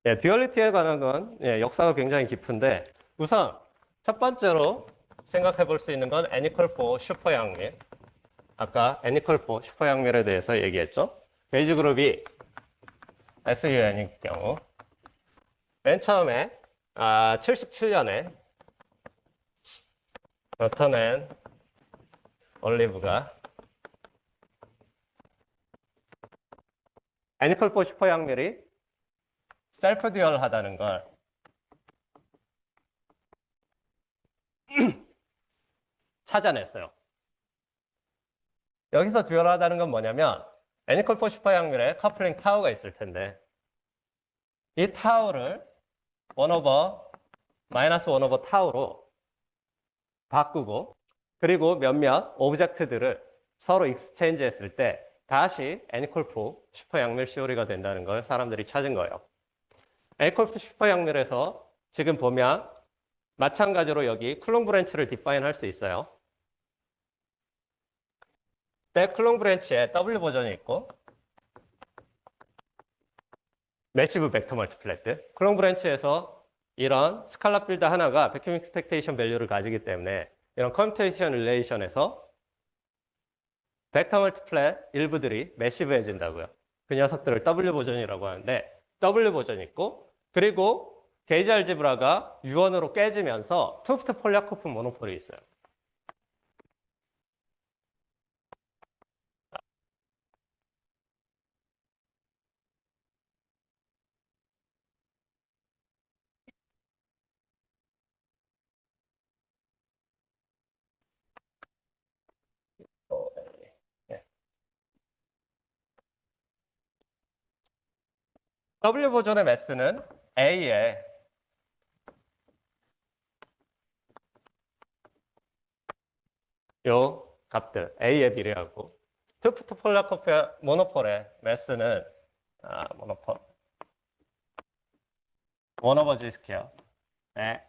예, 듀얼리티에 관한 건 역사가 굉장히 깊은데 우선 첫 번째로 생각해 볼 수 있는 건 n equal for 슈퍼 양밀. 아까 n equal for 슈퍼 양밀에 대해서 얘기했죠. 베이지 그룹이 SUN일 경우 맨 처음에 77년에 버턴 앤 올리브가 n equal for 슈퍼 양밀이 셀프 듀얼하다는 걸 찾아냈어요. 여기서 듀얼하다는 건 뭐냐면 n equal for 슈퍼 양밀에 커플링 타우가 있을 텐데 이 타우를 1 오버 마이너스 1 오버 타우로 바꾸고 그리고 몇몇 오브젝트들을 서로 익스체인지 했을 때 다시 n equal for 슈퍼 양밀 시오리가 된다는 걸 사람들이 찾은 거예요. n equal for 슈퍼 양밀에서 지금 보면 마찬가지로 여기 쿨롱 브랜치를 디파인 할 수 있어요. 때 쿨롱 브랜치에 W 버전이 있고 매시브 벡터 멀티플렉트. 쿨롱 브랜치에서 이런 스칼라 필드 하나가 베큐um 익스펙테이션 밸류를 가지기 때문에 이런 커뮤테이션 릴레이션에서 벡터 멀티플렛 일부들이 매시브해진다고요. 그 녀석들을 W 버전이라고 하는데 W 버전이 있고 그리고 게이지 알제브라가 유언으로 깨지면서 투프트 폴리아코프 모노폴이 있어요. 예. W 버전의 매스는 A에 요 값들 A에 비례하고 투프트 폴리아코프의 모노폴의 매스는 모노폴 1 오버 G 스퀘어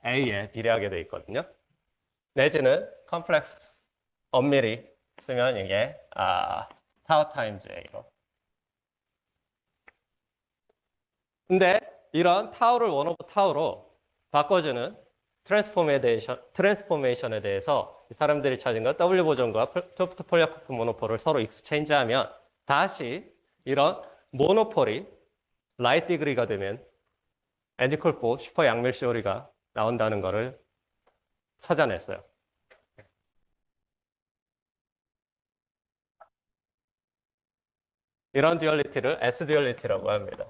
A에 비례하게 돼 있거든요. 내지는 컴플렉스 엄밀히 쓰면 이게 타워 타임즈 A로. 근데 이런 타워를 1 오버 타워로 바꿔주는 트랜스포메이션에 대해서 사람들이 찾은 것 W 보존과 투프트 폴리아코프 모노폴을 서로 익스체인지하면 다시 이런 모노폴이 라이트 디그리가 되면 n equal for 슈퍼 양밀 시오리가 나온다는 것을 찾아냈어요. 이런 듀얼리티를 S 듀얼리티라고 합니다.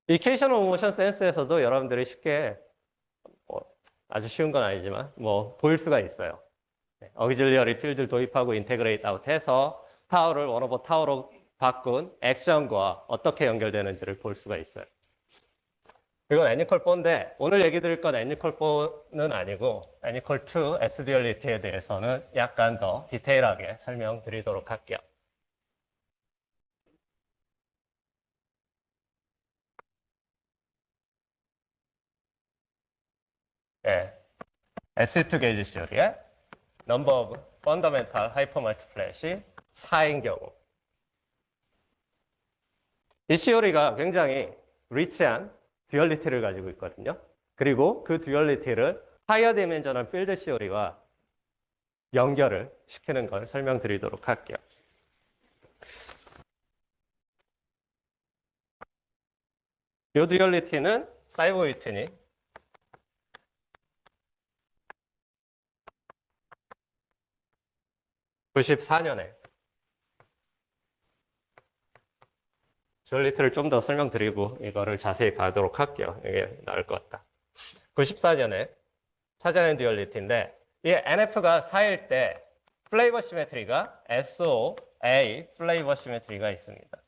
이케이션 오브 모션 센스에서도 여러분들이 쉽게 아주 쉬운 건 아니지만 보일 수가 있어요. 어기질리어리 필드를 도입하고 인테그레이트 아웃해서 타워를 1 오버 타워로 바꾼 액션과 어떻게 연결되는지를 볼 수가 있어요. 이건 n=4인데 오늘 얘기 드릴 건 n=4는 아니고 n=2 S-듀얼리티에 대해서는 약간 더 디테일하게 설명드리도록 할게요. 예, S2 게이지 시오리의 넘버 오브 펀더멘탈 하이퍼멀티플랫이 4인 경우 이 시오리가 굉장히 리치한 듀얼리티를 가지고 있거든요. 그리고 그 듀얼리티를 하이어 디멘셔널 필드 시오리와 연결을 시키는 걸 설명드리도록 할게요. 이 듀얼리티는 사이보위튼이 94년에 듀얼리티를 좀 더 설명드리고 이거를 자세히 가도록 할게요. 이게 나을 것 같다. 94년에 찾아낸 듀얼리티인데 이 NF가 4일 때 플레이버 시메트리가 SOA 플레이버 시메트리가 있습니다.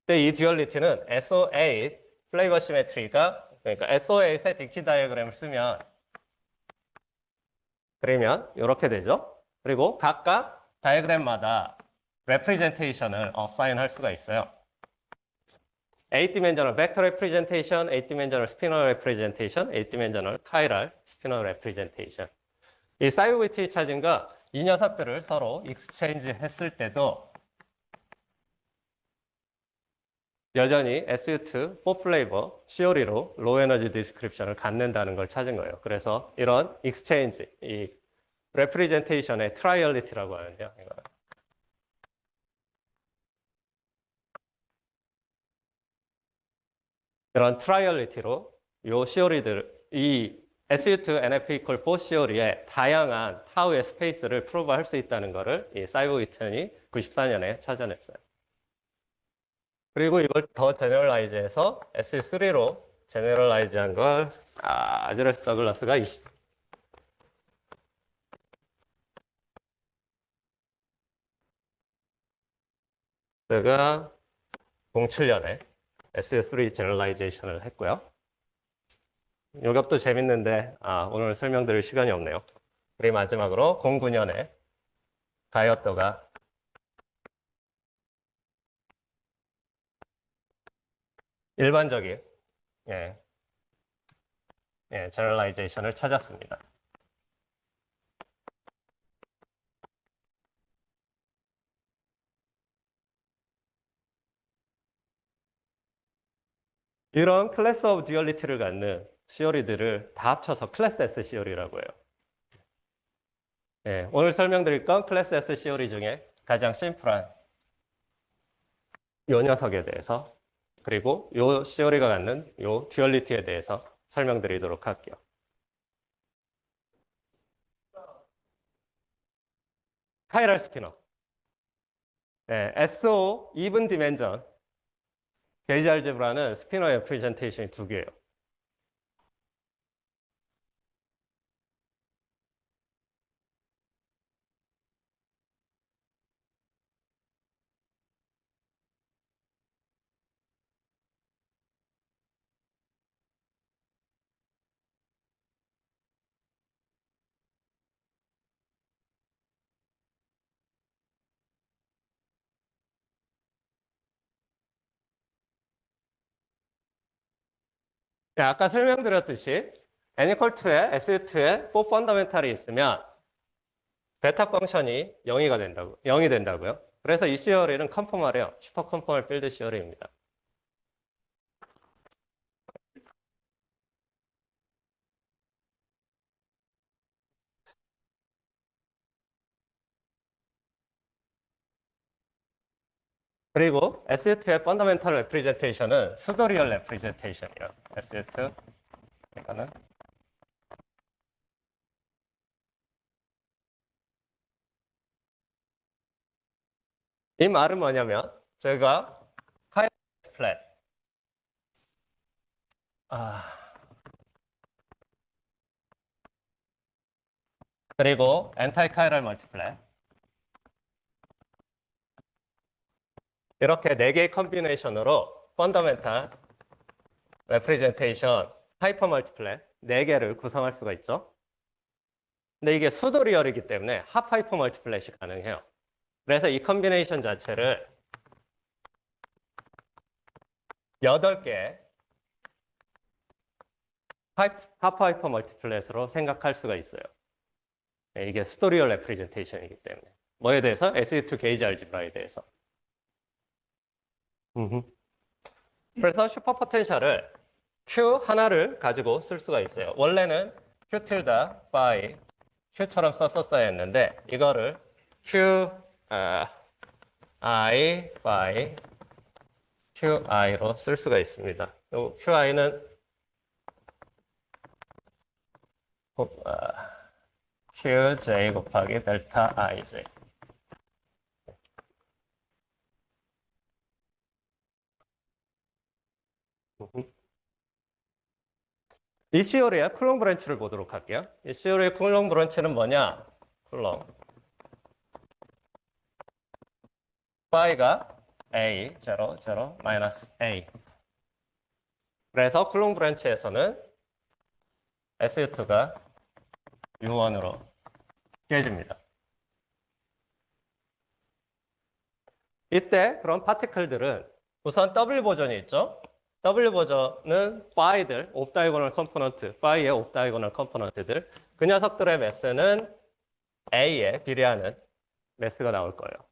근데 이 듀얼리티는 SOA 플레이버 시메트리가 그러니까 SOA 셋 디키 다이어그램을 쓰면 그러면 이렇게 되죠. 그리고 각각 다이어그램마다 레프리젠테이션을 어사인할 수가 있어요. 8dimensional vector representation, 8dimensional spinal representation, 8dimensional chiral spinal representation. 이 사이보위티 차징과 이 녀석들을 서로 익스체인지 했을 때도 여전히 SU2, 4플레이버, 시오리로 로우 에너지 디스크립션을 갖는다는 걸 찾은 거예요. 그래서 이런 익스체인지, 이 레프리젠테이션의 트라이얼리티라고 하는데요. 이거는. 이런 트라이얼리티로 이 시오리들, 이 SU2 NF=4 시오리의 다양한 타우의 스페이스를 프로브할 수 있다는 것을 이 사이보위튼이 94년에 찾아냈어요. 그리고 이걸 더 제너럴라이즈해서 SU3로 제너럴라이즈한 걸 아즈레스 더글라스가 가 07년에 SU3 제너럴라이제이션을 했고요. 이것도 재밌는데 오늘 설명드릴 시간이 없네요. 그리고 마지막으로 09년에 가이어터가 일반적인 제너럴라이제이션을 찾았습니다. 이런 클래스 오브 듀얼리티를 갖는 시오리들을 다 합쳐서 클래스 S 시오리라고 해요. 오늘 설명드릴 건 클래스 S 시오리 중에 가장 심플한 이 녀석에 대해서 그리고 이 시오리가 갖는 이 듀얼리티에 대해서 설명드리도록 할게요. 카이럴 스피너. SO 이븐 디멘전 게이지 알제브라는 스피너 레프레젠테이션이 두 개예요. 아까 설명드렸듯이 N=2에 SU2에 4 펀더멘탈이 있으면 베타 펑션이 0이 된다고요. 그래서 이 시어리는 컨포멀이에요. 슈퍼 컨포멀 필드 시어리입니다. 그리고 SU2의 펀더멘탈 레프리젠테이션은 수도리얼 레프리젠테이션이에요. SU2 이거는 이 말은 뭐냐면 저희가 카이 플랫 그리고 엔타이 카이럴 멀티플랫 이렇게 네 개의 컨비네이션으로 펀더멘탈 레프리젠테이션 하이퍼 멀티플렉 네 개를 구성할 수가 있죠. 근데 이게 수도 리얼이기 때문에 합 하이퍼 멀티플렉이 가능해요. 그래서 이 컨비네이션 자체를 8개 합 하이퍼 멀티플렉으로 생각할 수가 있어요. 네, 이게 수도 리얼 레프리젠테이션이기 때문에. 뭐에 대해서? SU2 게이지 알지브라에 대해서. 그래서 슈퍼 포텐셜을 Q 하나를 가지고 쓸 수가 있어요. 원래는 Q tilde by Q처럼 썼었어야 했는데 이거를 Q I by QI로 쓸 수가 있습니다. QI는 QJ 곱하기 델타 IJ. 이 시오리의 쿨롱 브랜치를 보도록 할게요. 이 시오리의 쿨롱 브랜치는 뭐냐? 쿨롱. 파이가 A, 0, 0, 마이너스 A. 그래서 쿨롱 브랜치에서는 SU2가 U1으로 깨집니다. 이때 그런 파티클들은 우선 W 버전이 있죠. W 버전은 파이들, 옵다이고널 컴포넌트, 파이의 옵다이고널 컴포넌트들. 그 녀석들의 매스는 A에 비례하는 매스가 나올 거예요.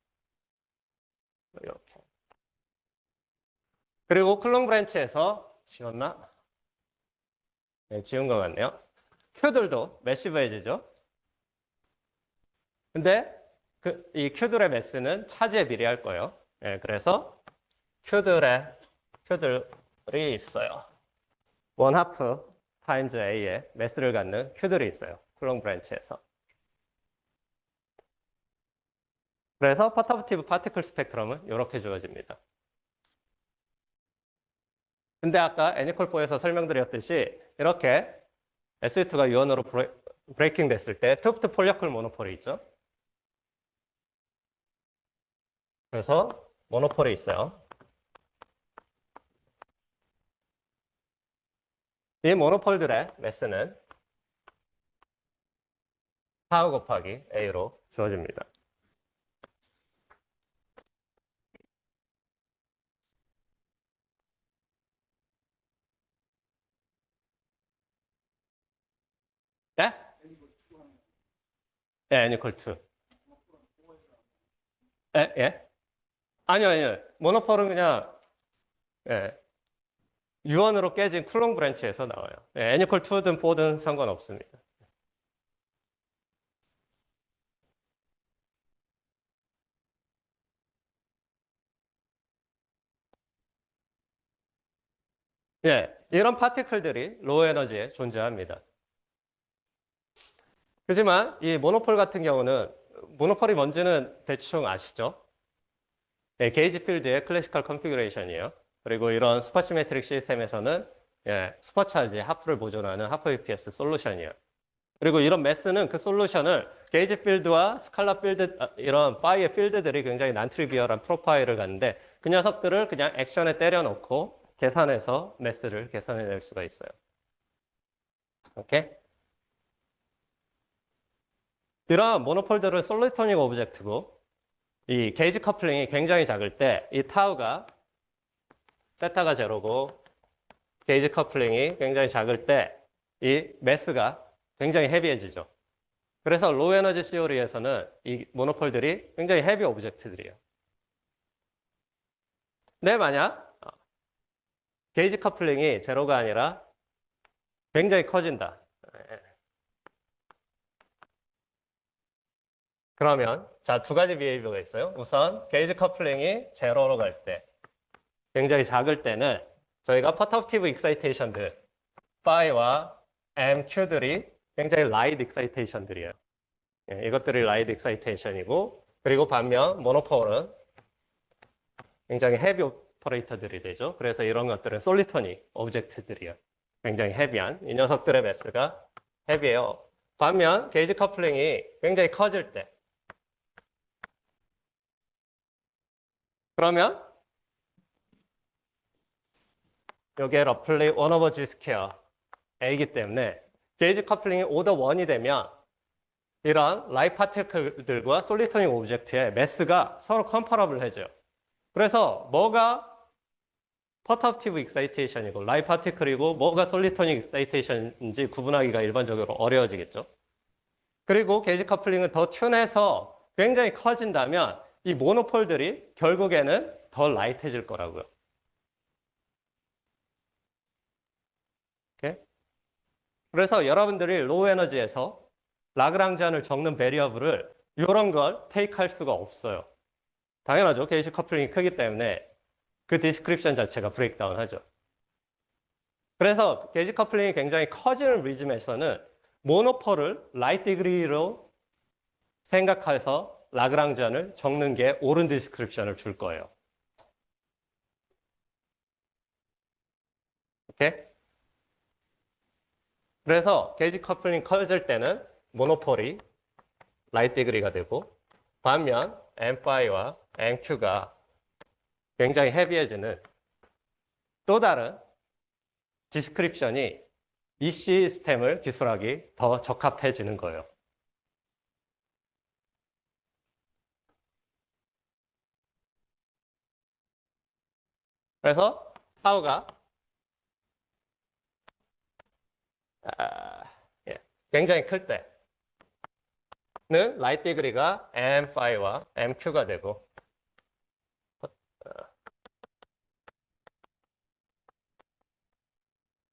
이렇게. 그리고 쿨롱 브랜치에서 지웠나? 네, 지운 것 같네요. Q들도 매시브해지죠. 근데 이 Q들의 매스는 차지에 비례할 거예요. 네, 그래서 Q들이 있어요. 원 하프 타임즈 A에 매스를 갖는 Q들이 있어요. 쿨롱 브랜치에서. 그래서 퍼터비티브 파티클 스펙트럼은 이렇게 주어집니다. 근데 아까 애니콜4에서 설명드렸듯이 이렇게 SU2가 유언으로 브레이킹 됐을 때 투프트 폴리어클 모노폴이 있죠. 그래서 모노폴이 있어요. 이 모노폴들의 매스는 타우 곱하기 A로 주어집니다. 네? 네, 애니콜2. 예? 예? 아니요. 모노폴은 그냥 예, 유언으로 깨진 쿨롱 브랜치에서 나와요. 예, 애니콜2든 4든 상관없습니다. 예, 이런 파티클들이 로우 에너지에 존재합니다. 하지만 이 모노폴 같은 경우는 모노폴이 뭔지는 대충 아시죠? 예, 게이지 필드의 클래시컬 컨피그레이션이에요. 그리고 이런 슈퍼시메트릭 시스템에서는 예, 슈퍼차지 하프를 보존하는 하프 UPS 솔루션이에요. 그리고 이런 매스는 그 솔루션을 게이지 필드와 스칼라 필드 이런 파이의 필드들이 굉장히 난트리비얼한 프로파일을 갖는데 그 녀석들을 그냥 액션에 때려놓고 계산해서 매스를 계산해낼 수가 있어요. 오케이? 이런 모노폴들은 솔리토닉 오브젝트고 이 게이지 커플링이 굉장히 작을 때 이 타우가 세타가 제로고 게이지 커플링이 굉장히 작을 때 이 매스가 굉장히 헤비해지죠. 그래서 로우 에너지 시오리에서는 이 모노폴들이 굉장히 헤비 오브젝트들이에요. 근데 만약 게이지 커플링이 제로가 아니라 굉장히 커진다. 그러면 자, 두 가지 비헤이비어가 있어요. 우선 게이지 커플링이 제로로 갈 때, 굉장히 작을 때는 저희가 퍼터비티브 익사이테이션들, 파이와 MQ들이 굉장히 라이트 익사이테이션들이에요. 예, 이것들이 라이트 익사이테이션이고, 그리고 반면 모노폴은 굉장히 헤비 오퍼레이터들이 되죠. 그래서 이런 것들은 솔리토닉 오브젝트들이에요. 굉장히 헤비한 이 녀석들의 매스가 헤비해요. 반면 게이지 커플링이 굉장히 커질 때, 그러면 요게 roughly 1 over g square a이기 때문에 게이지 커플링이 오더 1이 되면 이런 라이트 파티클들과 솔리토닉 오브젝트의 매스가 서로 컴파러블 해져요. 그래서 뭐가 퍼터프티브 익사이테이션이고 라이트 파티클이고 뭐가 솔리토닉 익사이테이션인지 구분하기가 일반적으로 어려워지겠죠. 그리고 게이지 커플링을 더 튠해서 굉장히 커진다면 이 모노폴들이 결국에는 더 라이트해질 거라고요. 오케이? 그래서 여러분들이 로우 에너지에서 라그랑지안을 적는 베리어블을 이런 걸 테이크할 수가 없어요. 당연하죠. 게이지 커플링이 크기 때문에 그 디스크립션 자체가 브레이크다운 하죠. 그래서 게이지 커플링이 굉장히 커지는 리즘에서는 모노폴을 라이트 디그리로 생각해서 라그랑지안을 적는 게 옳은 디스크립션을 줄 거예요. 오케이? 그래서 게이지 커플링 커질 때는 모노폴이 라이트 디그리가 되고 반면 M5와 MQ가 굉장히 헤비해지는 또 다른 디스크립션이 이 시스템을 기술하기 더 적합해지는 거예요. 그래서 타우가 굉장히 클 때는 라이트 디그리가 M5와 MQ가 되고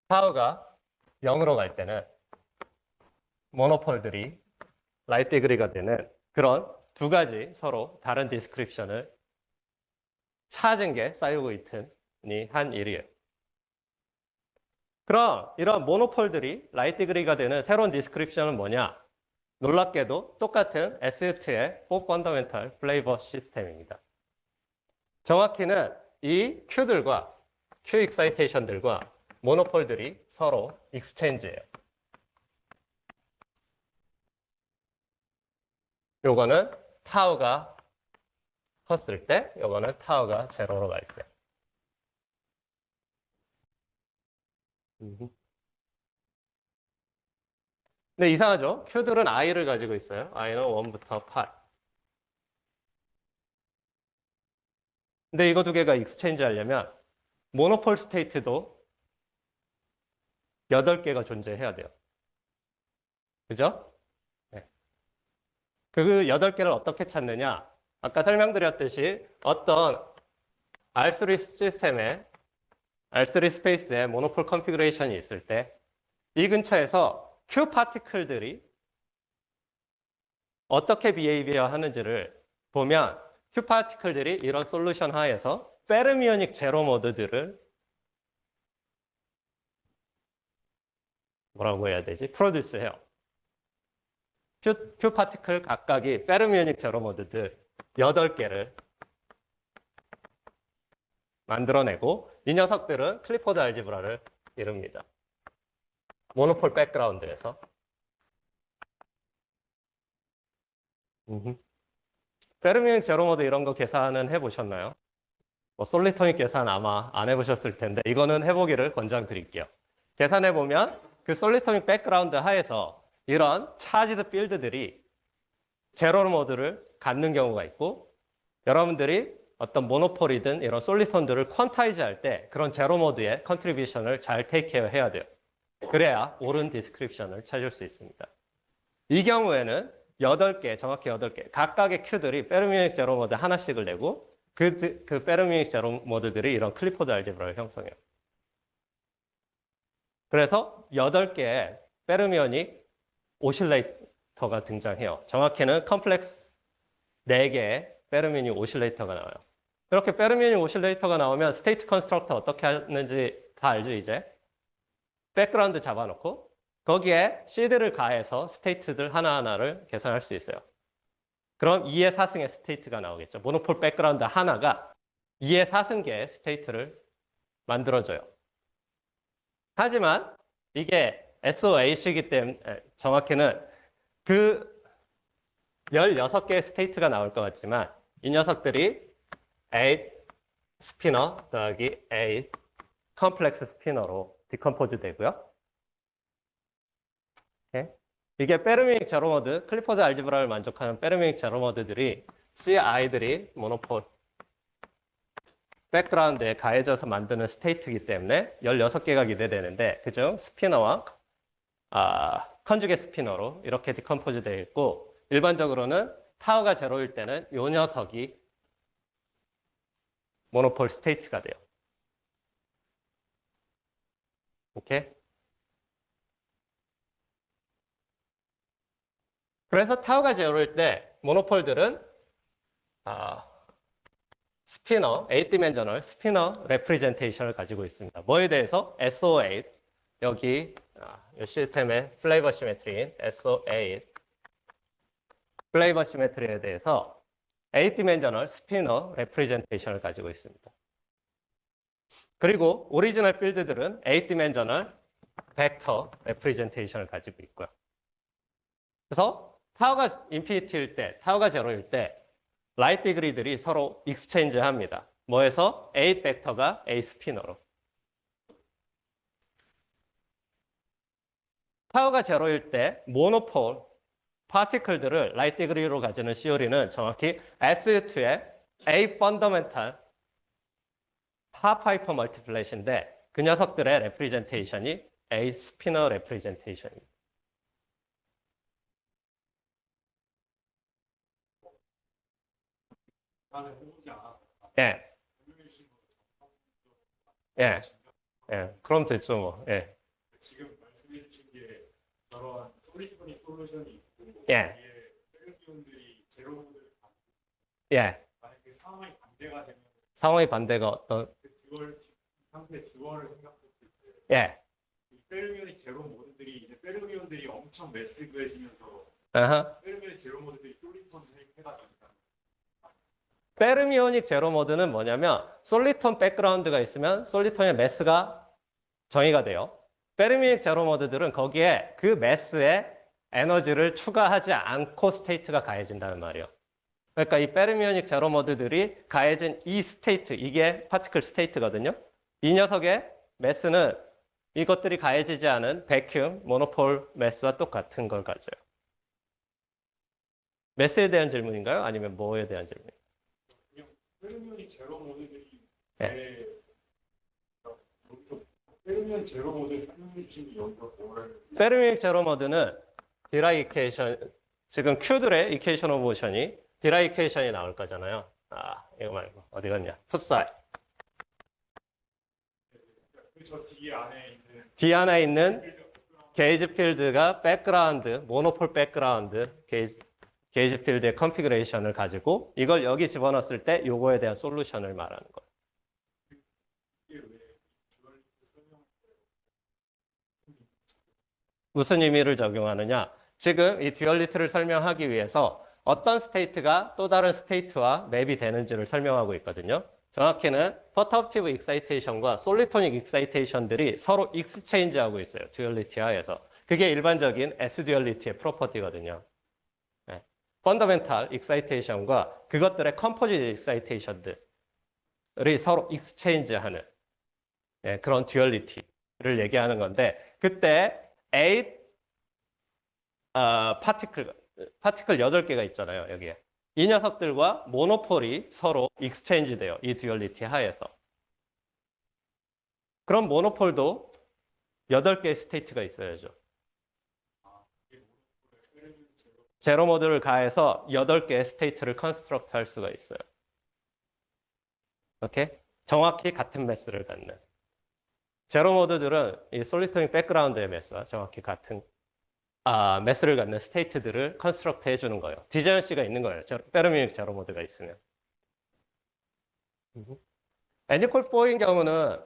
타우가 0으로 갈 때는 모노폴들이 라이트 디그리가 되는 그런 두 가지 서로 다른 디스크립션을 찾은 게 사이오이튼이 한 일이에요. 그럼 이런 모노폴들이 라이트 디그리가 되는 새로운 디스크립션은 뭐냐? 놀랍게도 똑같은 SUT의 4 펀더멘탈 플레이버 시스템입니다. 정확히는 이 Q들과 Q 익사이테이션들과 모노폴들이 서로 익스체인지예요. 요거는 타우가 컸을 때, 요거는 타우가 제로로 갈 때. 근데 이상하죠? Q들은 I를 가지고 있어요. I는 1부터 8. 근데 이거 두 개가 익스체인지 하려면 모노폴 스테이트도 8개가 존재해야 돼요. 그죠? 네. 그 8개를 어떻게 찾느냐? 아까 설명드렸듯이 어떤 R3 시스템에 R3 스페이스에 모노폴 컨피그레이션이 있을 때 이 근처에서 Q 파티클들이 어떻게 비헤이비어 하는지를 보면 Q 파티클들이 이런 솔루션 하에서 페르미오닉 제로 모드들을 뭐라고 해야 되지? 프로듀스 해요. Q 파티클 각각이 페르미오닉 제로 모드들 8개를 만들어내고 이 녀석들은 클리포드 알지브라를 이룹니다. 모노폴 백그라운드에서. 페르미오닉 제로 모드 이런 거 계산은 해보셨나요? 뭐 솔리토닉 계산 아마 안 해보셨을 텐데 이거는 해보기를 권장드릴게요. 계산해보면 그 솔리토닉 백그라운드 하에서 이런 차지드 필드들이 제로 모드를 갖는 경우가 있고 여러분들이 어떤 모노폴이든 이런 솔리톤들을 퀀타이즈 할 때 그런 제로 모드의 컨트리뷰션을 잘 테이크 케어 해야 돼요. 그래야 옳은 디스크립션을 찾을 수 있습니다. 이 경우에는 8개, 정확히 8개, 각각의 Q들이 페르미오닉 제로 모드 하나씩을 내고 그 페르미오닉 제로 모드들이 이런 클리포드 알제브라를 형성해요. 그래서 8개의 페르미오닉 오실레이터가 등장해요. 정확히는 컴플렉스 4개의 페르미오닉 오실레이터가 나와요. 이렇게 페르미오닉 오실레이터가 나오면 스테이트 컨스트럭터 어떻게 하는지 다 알죠, 이제? 백그라운드 잡아놓고 거기에 시드를 가해서 스테이트들 하나하나를 계산할 수 있어요. 그럼 2의 4승의 스테이트가 나오겠죠. 모노폴 백그라운드 하나가 2의 4승계의 스테이트를 만들어줘요. 하지만 이게 SOAC이기 때문에 정확히는 그 16개의 스테이트가 나올 것 같지만 이 녀석들이 8 스피너 더하기 8 컴플렉스 스피너로 디컴포즈 되고요. 오케이? 이게 페르미익 제로 모드, 클리퍼드 알지브라를 만족하는 페르미익 제로 모드들이 CI들이 모노폴 백그라운드에 가해져서 만드는 스테이트이기 때문에 16개가 기대되는데 그중 스피너와 컨주게이트 스피너로 이렇게 디컴포즈 되어 있고 일반적으로는 타워가 제로일 때는 이 녀석이 모노폴 스테이트가 돼요. 오케이? 그래서 타워가 제로일 때 모노폴들은 스피너, 8디멘저널 스피너 레프리젠테이션을 가지고 있습니다. 뭐에 대해서? SO8 여기 이 시스템의 플레이버 시메트리인 SO8 플레이버 시메트리에 대해서 8디멘저널 스피너 레프리젠테이션을 가지고 있습니다. 그리고 오리지널 필드들은 8디멘저널 벡터 레프리젠테이션을 가지고 있고요. 그래서 타워가 인피니티일 때, 타워가 제로일 때 라이트 디그리들이 서로 익스체인지 합니다. 뭐에서? A 벡터가 A 스피너로. 타워가 제로일 때 모노폴 파티클들을 라이트 디그리로 가지는 시오리는 정확히 SU2의 A 펀더멘탈 하프 하이퍼 멀티플렛인데 그 녀석들의 레프리젠테이션이 A 스피너 레프리젠테이션입니다. 예. 예. 예. 그럼 됐죠, 뭐. 예. 지금 말씀해 주신 게 저런 솔리토닉 솔루션이 있고 예. 페르미온들이 제로 모드를 예. 만약에 상황이 반대가 되면 상황의 반대가 어떤, 그 듀얼 상태 듀얼을 생각했을 때 예. 이 페르미온이 제로 모드들이 이제 페르미온들이 엄청 매시브해지면서 아하. 페르미온 제로 모드들이 솔리톤 해가지고 페르미오닉 제로 모드는 뭐냐면 솔리톤 백그라운드가 있으면 솔리톤의 매스가 정의가 돼요. 페르미오닉 제로 모드들은 거기에 그 매스에 에너지를 추가하지 않고 스테이트가 가해진다는 말이에요. 그러니까 이 페르미오닉 제로 모드들이 가해진 이 스테이트, 이게 파티클 스테이트거든요. 이 녀석의 매스는 이것들이 가해지지 않은 베큐um, 모노폴 매스와 똑같은 걸 가져요. 매스에 대한 질문인가요? 아니면 뭐에 대한 질문인가요? 페르미온이 제로 모드들이 네. 여기서 페르미온 제로 모드 설명해 주신 게 여기서 뭘 페르미익 제로 모드는 디라이 이퀘이션, 지금 Q들의 이퀘이션 오브 모션이 디라이 이퀘이션이 나올 거잖아요. 이거 말고 어디 갔냐? 풋살. 저 뒤에 안에 있는 뒤 안에 있는 게이지 필드가 백그라운드, 모노폴 백그라운드, 게이지 필드의 컨피그레이션을 가지고 이걸 여기 집어넣었을 때 요거에 대한 솔루션을 말하는 거예요. 무슨 의미를 적용하느냐? 지금 이 듀얼리티를 설명하기 위해서 어떤 스테이트가 또 다른 스테이트와 맵이 되는지를 설명하고 있거든요. 정확히는 퍼터프티브 익사이테이션과 솔리토닉 익사이테이션들이 서로 익스체인지하고 있어요. 듀얼리티 하에서. 그게 일반적인 S 듀얼리티의 프로퍼티거든요. 네. 펀더멘탈 익사이테이션과 그것들의 컴포지트 익사이테이션들이 서로 익스체인지하는 그런 듀얼리티를 얘기하는 건데 그때 8 파티클 8개가 있잖아요. 여기에. 이 녀석들과 모노폴이 서로 익스체인지 돼요. 이 듀얼리티 하에서. 그럼 모노폴도 8개의 스테이트가 있어야죠. 제로 모드를 가해서 8개의 스테이트를 컨스트럭트 할 수가 있어요. 오케이? 정확히 같은 매스를 갖는. 제로 모드들은 이 솔리토닉 백그라운드의 매스와 정확히 같은 매스를 갖는 스테이트들을 컨스트럭트 해주는 거예요. 디저넌시가 있는 거예요. 페르미익 제로 모드가 있으면. 애니콜4인 경우는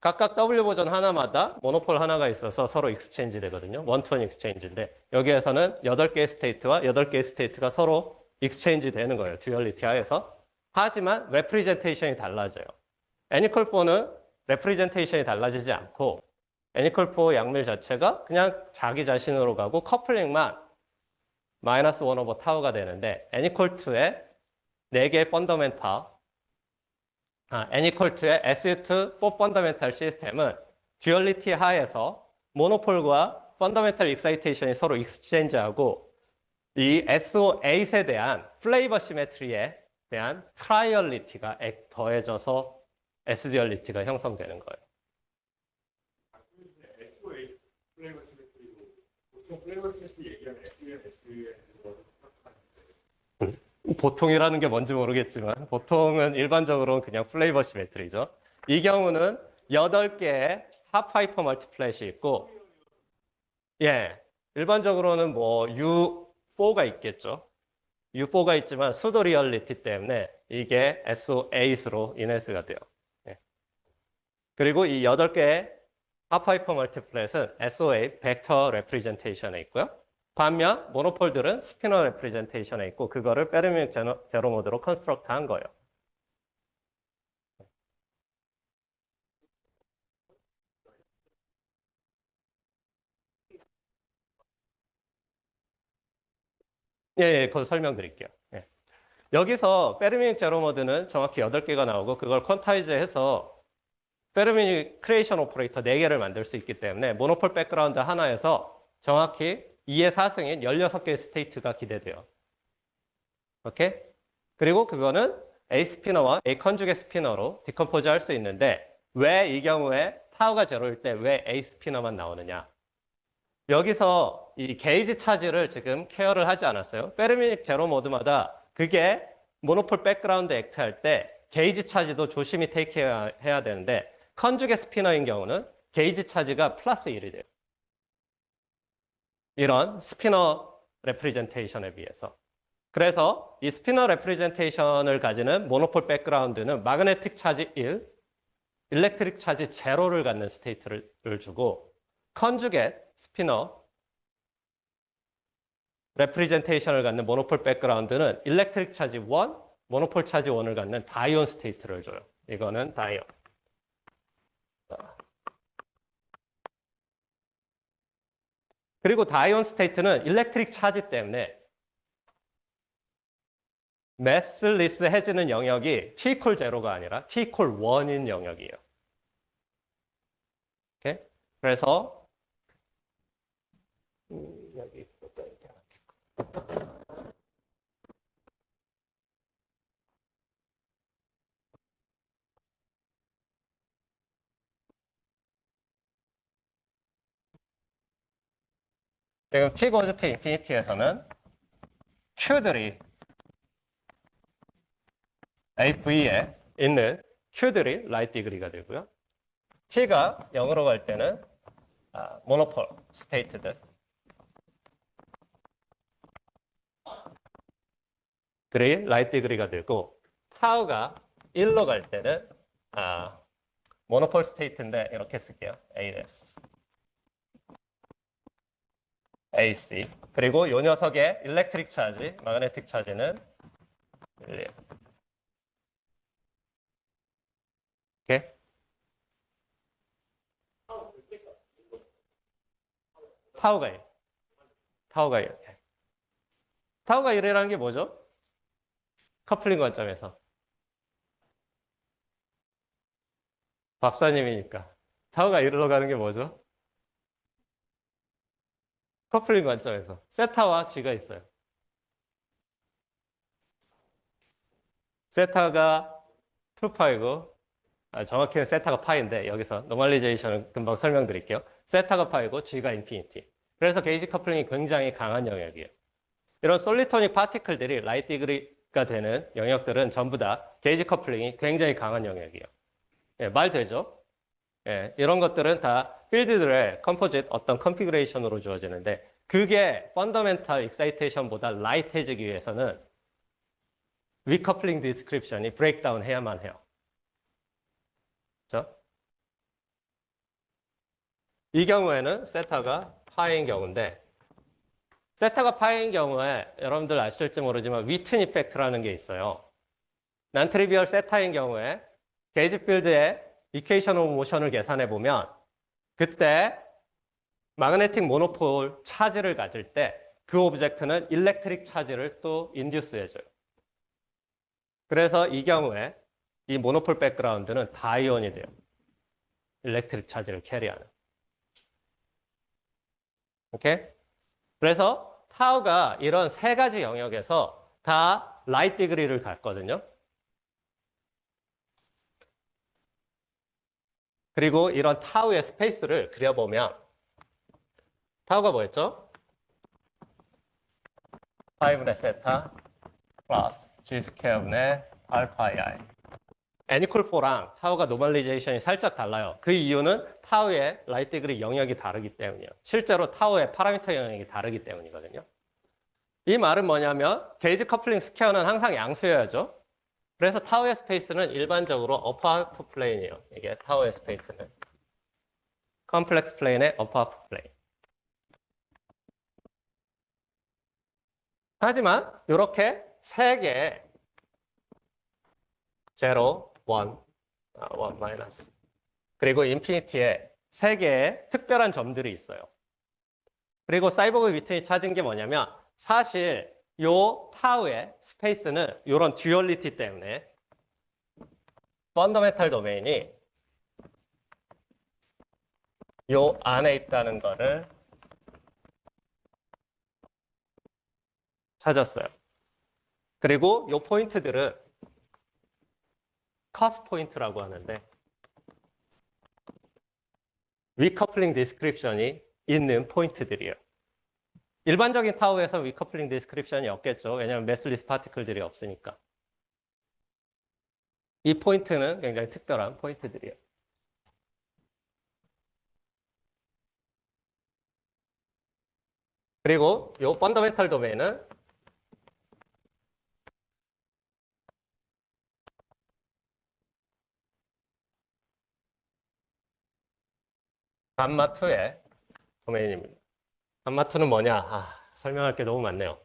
각각 W 버전 하나마다 모노폴 하나가 있어서 서로 익스체인지 되거든요. 원투원 익스체인지인데 여기에서는 8개의 스테이트와 8개의 스테이트가 서로 익스체인지 되는 거예요. 듀얼리티 하에서. 하지만 레프리젠테이션이 달라져요. 애니콜4는 레프리젠테이션이 달라지지 않고 애니컬4 양밀 자체가 그냥 자기 자신으로 가고 커플링만 마이너스 1 오버 타우가 되는데 애니컬2의 4개의 펀더멘탈 N equal to의 SU2 for fundamental 시스템은 듀얼리티 하에서 모노폴과 펀더멘탈 익사이테이션이 서로 익스체인지하고 이 SO8에 대한 플레이버 시메트리에 대한 트라이얼리티가 더해져서 S듀얼리티가 형성되는 거예요. SOA 플레이버 시메트리고 보통 플레이버 시메트리 얘기하면 SUN, SUN 보통이라는 게 뭔지 모르겠지만 보통은 일반적으로는 그냥 플레이버 시메트리죠. 이 경우는 8개의 하프하이퍼 멀티플랫이 있고 예, 일반적으로는 뭐 U4가 있겠죠. U4가 있지만 수도 리얼리티 때문에 이게 SO8으로 인해서가 돼요. 예. 그리고 이 8개의 하프하이퍼 멀티플랫은 SO8 벡터 레프리젠테이션에 있고요. 반면 모노폴들은 스피너 레프리젠테이션에 있고 그거를 페르미 제로 모드로 컨스트럭트 한 거예요. 예, 그거 설명드릴게요. 예. 여기서 페르미 제로 모드는 정확히 8개가 나오고 그걸 퀀타이즈 해서 페르미 크리에이션 오퍼레이터 4개를 만들 수 있기 때문에 모노폴 백그라운드 하나에서 정확히 2의 4승인 16개의 스테이트가 기대돼요. 오케이? 그리고 그거는 A 스피너와 A 컨주게이트 스피너로 디컴포즈 할 수 있는데 왜 이 경우에 타우가 제로일 때 왜 A 스피너만 나오느냐? 여기서 이 게이지 차지를 지금 케어를 하지 않았어요. 페르미 제로 모드마다 그게 모노폴 백그라운드 액트 할 때 게이지 차지도 조심히 테이크 해야 되는데 컨주게이트 스피너인 경우는 게이지 차지가 플러스 1이 돼요. 이런 스피너 레프리젠테이션에 비해서. 그래서 이 스피너 레프리젠테이션을 가지는 모노폴 백그라운드는 마그네틱 차지 1, 일렉트릭 차지 0를 갖는 스테이트를 주고 컨주게이트 스피너 레프리젠테이션을 갖는 모노폴 백그라운드는 일렉트릭 차지 1, 모노폴 차지 1을 갖는 다이온 스테이트를 줘요. 이거는 다이온. 그리고 다이온 스테이트는 일렉트릭 차지 때문에 매슬리스 해지는 영역이 T 이퀄 0가 아니라 T 이퀄 1인 영역이에요. 오케이? 그래서 여기 지금 T goes to infinity에서는 Q들이 AV에 있는 Q들이 라이트 디그리가 되고요. T가 0으로 갈 때는 모노폴 스테이트들 들이 라이트 디그리가 되고 타우가 1로 갈 때는 모노폴 스테이트인데 이렇게 쓸게요. AS AC 그리고 이 녀석의 일렉트릭 차지, 마그네틱 차지는 1. 오케이? 타우가 1. 타우가 1. 타우가 1이라는 게 뭐죠? 커플링 관점에서. 박사님이니까. 타우가 1로 가는 게 뭐죠? 커플링 관점에서. 세타와 G가 있어요. 세타가 2파이고, 정확히는 세타가 파인데, 여기서 노멀리제이션을 금방 설명드릴게요. 세타가 파이고, G가 인피니티. 그래서 게이지 커플링이 굉장히 강한 영역이에요. 이런 솔리토닉 파티클들이 라이트 디그리가 되는 영역들은 전부 다 게이지 커플링이 굉장히 강한 영역이에요. 예, 말 되죠? 예, 이런 것들은 다 필드들의 컴포짓 어떤 컨피그레이션으로 주어지는데 그게 펀더멘탈 익사이테이션보다 라이트해지기 위해서는 위커플링 디스크립션이 브레이크다운 해야만 해요. 그렇죠? 이 경우에는 세타가 파인 경우인데 세타가 파인 경우에 여러분들 아실지 모르지만 위튼 이펙트라는 게 있어요. 난트리비얼 세타인 경우에 게이지 필드의 이퀘이션 오브 모션을 계산해 보면 그때 마그네틱 모노폴 차지를 가질 때 그 오브젝트는 일렉트릭 차지를 또 인듀스 해줘요. 그래서 이 경우에 이 모노폴 백그라운드는 다이온이 돼요. 일렉트릭 차지를 캐리하는. 오케이? 그래서 타우가 이런 세 가지 영역에서 다 라이트 디그리를 갖거든요. 그리고 이런 타우의 스페이스를 그려보면 타우가 뭐였죠? 5분의 세타 플러스 g 스퀘어분의 알파 i. 애니콜4랑 타우가 노멀리제이션이 살짝 달라요. 그 이유는 타우의 라이트 디그리 영역이 다르기 때문이에요. 실제로 타우의 파라미터 영역이 다르기 때문이거든요. 이 말은 뭐냐면 게이지 커플링 스퀘어는 항상 양수여야죠. 그래서 타우의 스페이스는 일반적으로 어퍼 하프 플레인이에요. 이게 타우의 스페이스는. 컴플렉스 플레인의 어퍼 하프 플레인. 하지만 이렇게 세 개의 0, 1, 1 마이너스 그리고 인피니티에 세 개의 특별한 점들이 있어요. 그리고 사이보그 위튼이 찾은 게 뭐냐면 사실 요 타우의 스페이스는 이런 듀얼리티 때문에 펀더멘탈 도메인이 요 안에 있다는 거를 찾았어요. 그리고 요 포인트들은 커스 포인트라고 하는데 위커플링 디스크립션이 있는 포인트들이에요. 일반적인 타우에서 위커플링 디스크립션이 없겠죠. 왜냐하면 매슬리스 파티클들이 없으니까. 이 포인트는 굉장히 특별한 포인트들이에요. 그리고 이 펀더멘탈 도메인은 감마2의 도메인입니다. 감마2는 뭐냐? 설명할 게 너무 많네요.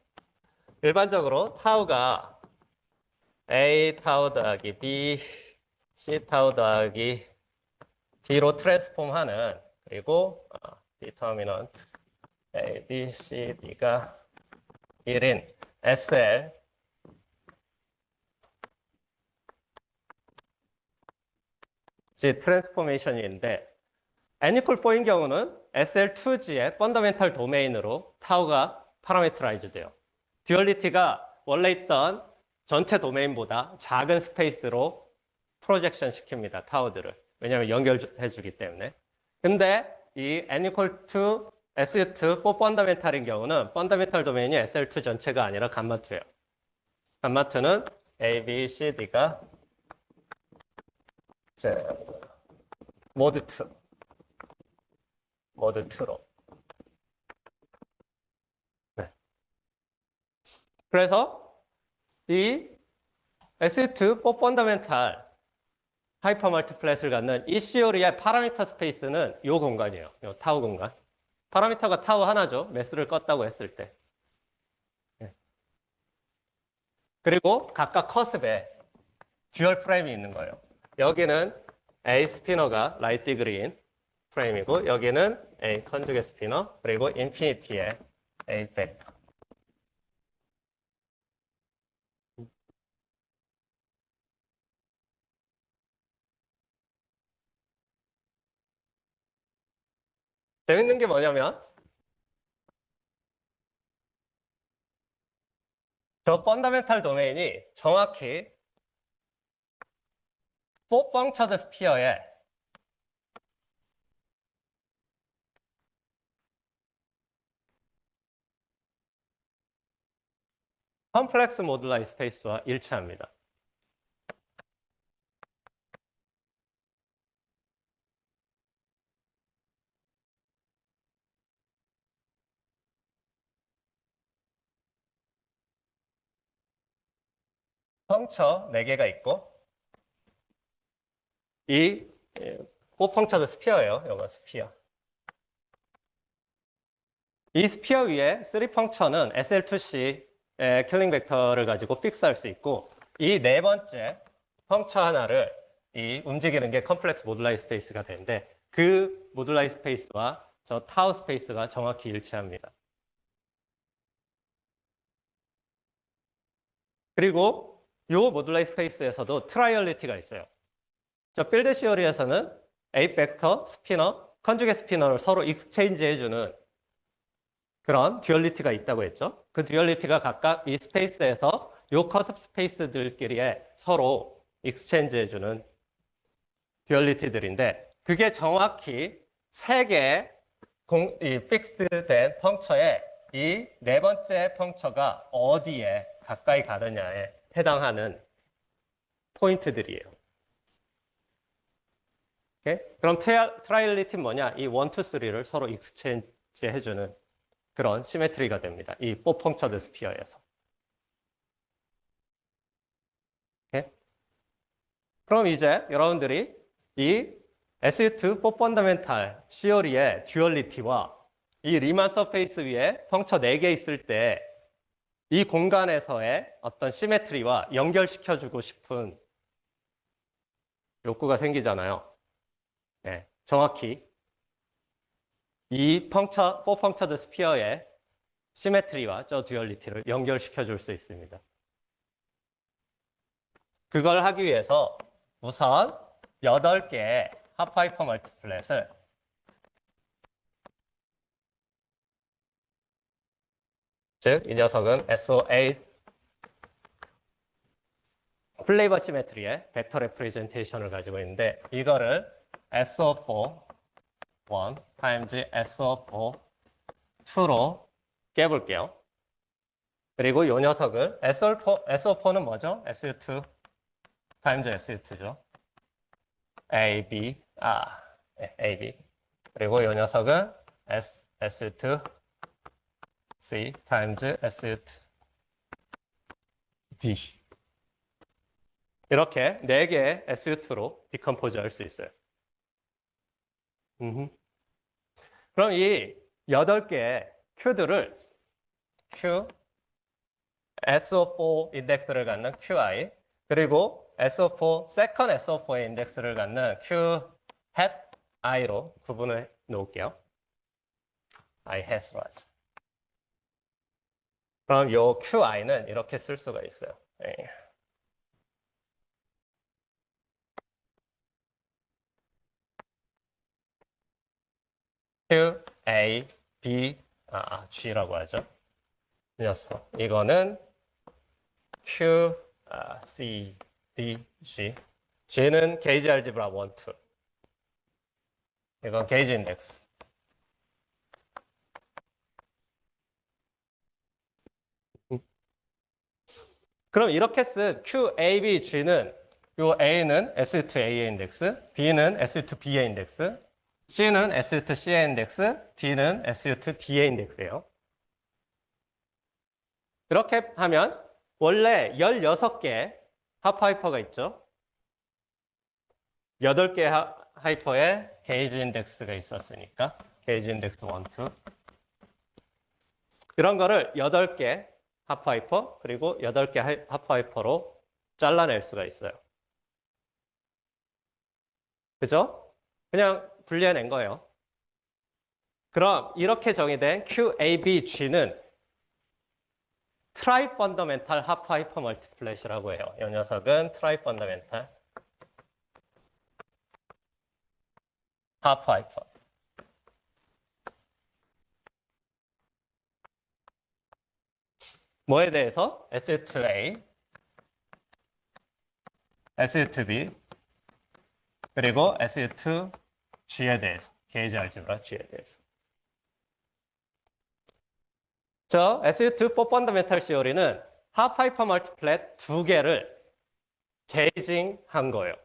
일반적으로 타우가 A 타우 더하기 B, C 타우 더하기 D로 트랜스폼하는 그리고 디터미넌트 A, B, C, D가 1인 SL G 트랜스포메이션인데 애니콜4인 경우는 SL2G의 펀더멘탈 도메인으로 타우가 파라메트라이즈 돼요. 듀얼리티가 원래 있던 전체 도메인보다 작은 스페이스로 프로젝션 시킵니다. 타우들을. 왜냐하면 연결해 주기 때문에. 근데 이 애니콜2 SU2 4 펀더멘탈인 경우는 펀더멘탈 도메인이 SL2 전체가 아니라 감마2예요. 감마2는 A, B, C, D가 모드 2. 모드 2로. 네. 그래서 이 SU2 4 펀더멘탈 하이퍼 멀티플랫을 갖는 이 시오리의 파라미터 스페이스는 이 공간이에요. 이 타우 공간. 파라미터가 타우 하나죠. 매스를 껐다고 했을 때. 네. 그리고 각각 커습에 듀얼 프레임이 있는 거예요. 여기는 A 스피너가 라이트 그린 프레임이고 여기는 A 컨주게 스피너 그리고 인피니티의 A 벡터. 재밌는 게 뭐냐면 저 펀더멘탈 도메인이 정확히 4 punctured sphere에 컴플렉스 모듈라이 스페이스와 일치합니다. 펑처 4개가 있고 이 4 punctured sphere예요. 이거 스피어. 이 스피어 위에 3 펑처는 SL2C의 킬링 벡터를 가지고 픽스할 수 있고 이 네 번째 펑처 하나를 이 움직이는 게 컴플렉스 모듈라이 스페이스가 되는데 그 모듈라이 스페이스와 저 타우 스페이스가 정확히 일치합니다. 그리고 요 모듈라이 스페이스에서도 트라이얼리티가 있어요. 저 필드 시어리에서는 A 팩터, 스피너, 컨주게이트 스피너를 서로 익스체인지 해주는 그런 듀얼리티가 있다고 했죠. 그 듀얼리티가 각각 이 스페이스에서 요 커습 스페이스들끼리에 서로 익스체인지 해주는 듀얼리티들인데 그게 정확히 세 개의 이 픽스된 펑처에 이 네 번째 펑처가 어디에 가까이 가느냐에 해당하는 포인트들이에요. 오케이? 그럼 트라이얼리티는 뭐냐? 이 1, 2, 3를 서로 익스체인지 해주는 그런 시메트리가 됩니다. 이 4 펑처드 스피어에서. 오케이? 그럼 이제 여러분들이 이 SU2 4 펀더멘탈 시어리의 듀얼리티와 이 리만 서페이스 위에 펑처 4개 있을 때 이 공간에서의 어떤 시메트리와 연결시켜주고 싶은 욕구가 생기잖아요. 네, 정확히 이 펑처, 4 펑처드 스피어의 시메트리와 저 듀얼리티를 연결시켜 줄 수 있습니다. 그걸 하기 위해서 우선 8개의 하프하이퍼 멀티플랫을 즉, 이 녀석은 SO8 플레이버 시메트리의 벡터 레프레젠테이션을 가지고 있는데 이거를 SO4 1 times SO4 2로 깨볼게요. 그리고 이 녀석을 SO4는 뭐죠? SU2 times SU2죠. AB, 네, AB. 그리고 이 녀석은 SU2 C times SU2 D. 이렇게 4개의 SU2로 디컴포즈 할 수 있어요. 그럼 이 8개의 Q들을 Q, SO4 인덱스를 갖는 QI, 그리고 SO4, 세컨 SO4의 인덱스를 갖는 Q hat I로 구분해 놓을게요. I hat으로 하죠. 그럼 이 QI는 이렇게 쓸 수가 있어요. 네. Q, A, B, G라고 하죠. 이 녀석. 이거는 Q, C, D, G. G는 게이지 알지브라 1, 2. 이건 게이지 인덱스. 그럼 이렇게 쓴 Q, A, B, G는 요 A는 SU2A의 인덱스, B는 SU2B의 인덱스, C는 SU2C의 인덱스, D는 SU2D의 인덱스예요. 이렇게 하면 원래 16개 하프하이퍼가 있죠. 8개 하이퍼에 게이지 인덱스가 있었으니까 게이지 인덱스 1, 2 이런 거를 8개 하프하이퍼 그리고 8개 하프하이퍼로 잘라낼 수가 있어요. 그죠? 그냥 분리해낸 거예요. 그럼 이렇게 정의된 QABG는 트라이 펀더멘탈 하프하이퍼 멀티플랫이라고 해요. 이 녀석은 트라이 펀더멘탈 하프하이퍼. 뭐에 대해서? SU2A, SU2B, 그리고 SU2G에 대해서. 게이지 알지브라 G에 대해서. 저 SU2 4 펀더멘탈 시어리는 하프하이퍼 멀티플랫 2개를 게이징한 거예요.